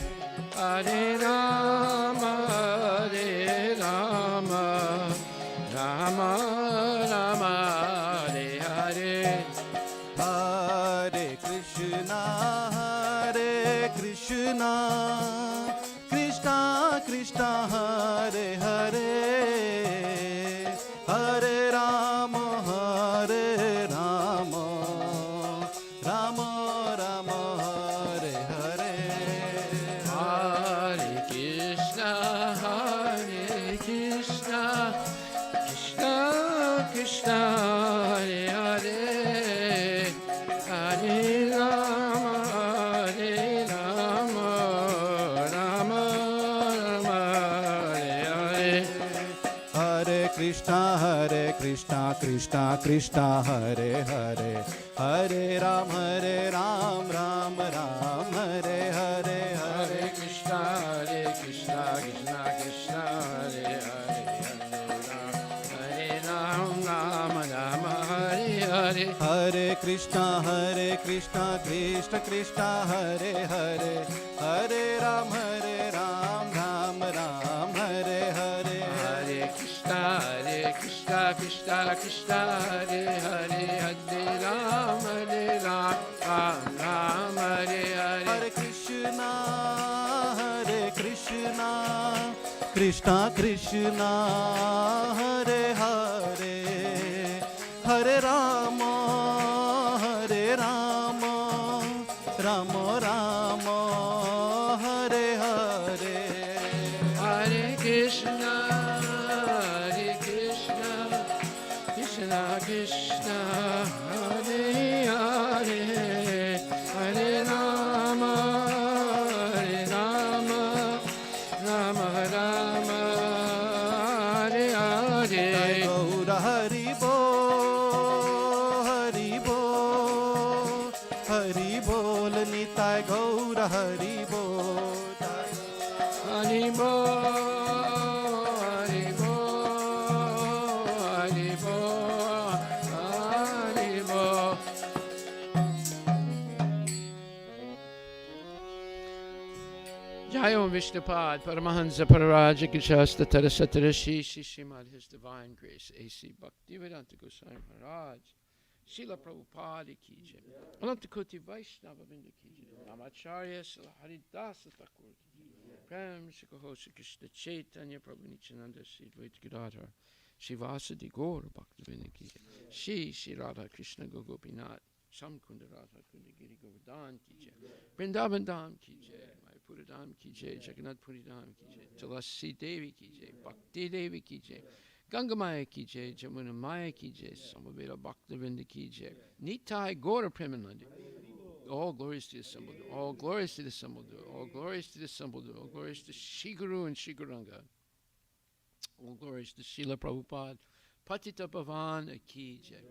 Hare Rama, Hare Rama, Rama Rama, Hare Hare. Hare Krishna, Krishna Krishna, Hare Hare, Hare Rama, Rama Rama, Hare Hare. Hare Krishna, Krishna Krishna, Hare Hare, Hare Rama, Rama Rama, Hare Hare. Hare Krishna, Krishna Krishna, Hare Hare, Hare Ram, Ram Ram, Hare Hare. Hare Krishna, Krishna Krishna, Hare Hare, Hare Ram, Ram Ram, Hare Hare. Hare Krishna, Krishna Krishna, Hare Hare, Hare Ram, Ram Ram, Hare Hare. Hare Krishna, Krishna Krishna, Hare Hare, Hare Ram, Ram Ram, Hare Hare. Hare Krishna, Krishna Krishna, Hare Hare, Hare Rama, Rama Rama, Hare Hare. Hare Krishna, Krishna Krishna, Hare Hare, Hare Rama, Rama Rama, Hare Hare. Gaur Hari Bo, Hari Bol, Nitai Gaur Hari Bo. Hari Bo, Hari Bo, Hari Bo, Hari Bo. Jai Om Vishnupad, Paramahansa Pararajika Shasta Tarasatara Shri Shrimad His Divine Grace, A.C. Bhaktivedanta Goswami Maharaj, Srila Prabhupada Ki Jai, Ananta Koti Vaishnava Vrinda Ki Jai, Namacharya Srila Haridasa Thakur Ki Jai, Prem Shri Krishna Chaitanya Prabhu Nityananda Sri Advaita Gadadhar, Shri Vasadi Gaura Bhaktivinoda Ki Jai, Shri Radha Krishna Gopinath, Samkunda Radha Kunda Giri Govardhan Ki Jai, Vrindavan Dham Ki Jai, Mayapura Dham Ki Jai, Jagannath Puri Dham Ki Jai, Tulasi Devi Ki Jai, Bhakti Devi Ki Jai, Ganga Maya Ki Jai, Jamuna Maya Ki Jai, Samaveda Bhaktivinoda Ki Jai, Nitai Gaura Premanandi. All glories to the assembled, all glories to the assembled, all glories to the assembled, all glories to Shiguru and Shiguranga, all glories to Srila Prabhupada, Patita Bhavan Ki Jai.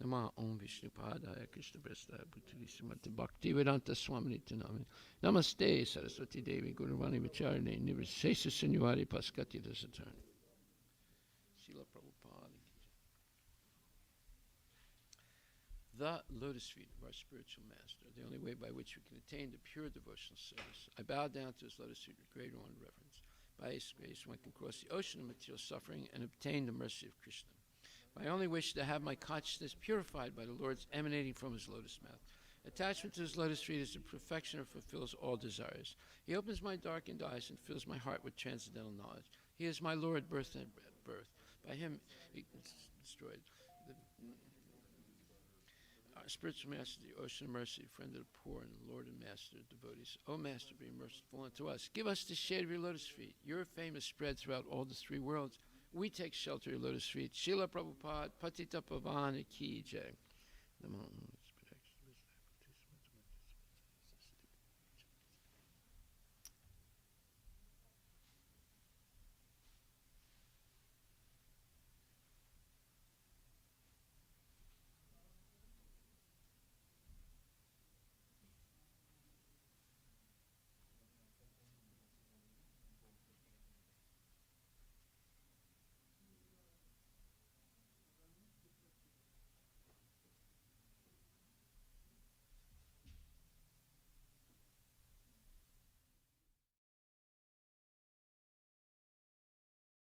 Nama Om Vishnupadaya Krishna Prestaya Bhutali Srimati Bhaktivedanta Swami Nityanamani. Namaste Saraswati Devi Guruvani Vicharine Nirvisesa Sinyuvari Paskati Dasaturni. Srila Prabhupada. The lotus feet of our spiritual master, the only way by which we can attain the pure devotional service. I bow down to his lotus feet with great honor and reverence. By his grace, one can cross the ocean of material suffering and obtain the mercy of Krishna. I only wish to have my consciousness purified by the Lord's emanating from his lotus mouth. Attachment to his lotus feet is the perfection that fulfills all desires. He opens my darkened eyes and fills my heart with transcendental knowledge. He is my Lord, birth and birth. By him, he destroyed our spiritual master, the ocean of mercy, friend of the poor, and Lord and master of devotees. O Master, be merciful unto us. Give us the shade of your lotus feet. Your fame is spread throughout all the three worlds. We take shelter of your lotus feet. Srila Prabhupada, Patita Pavana Ki Jai. Namo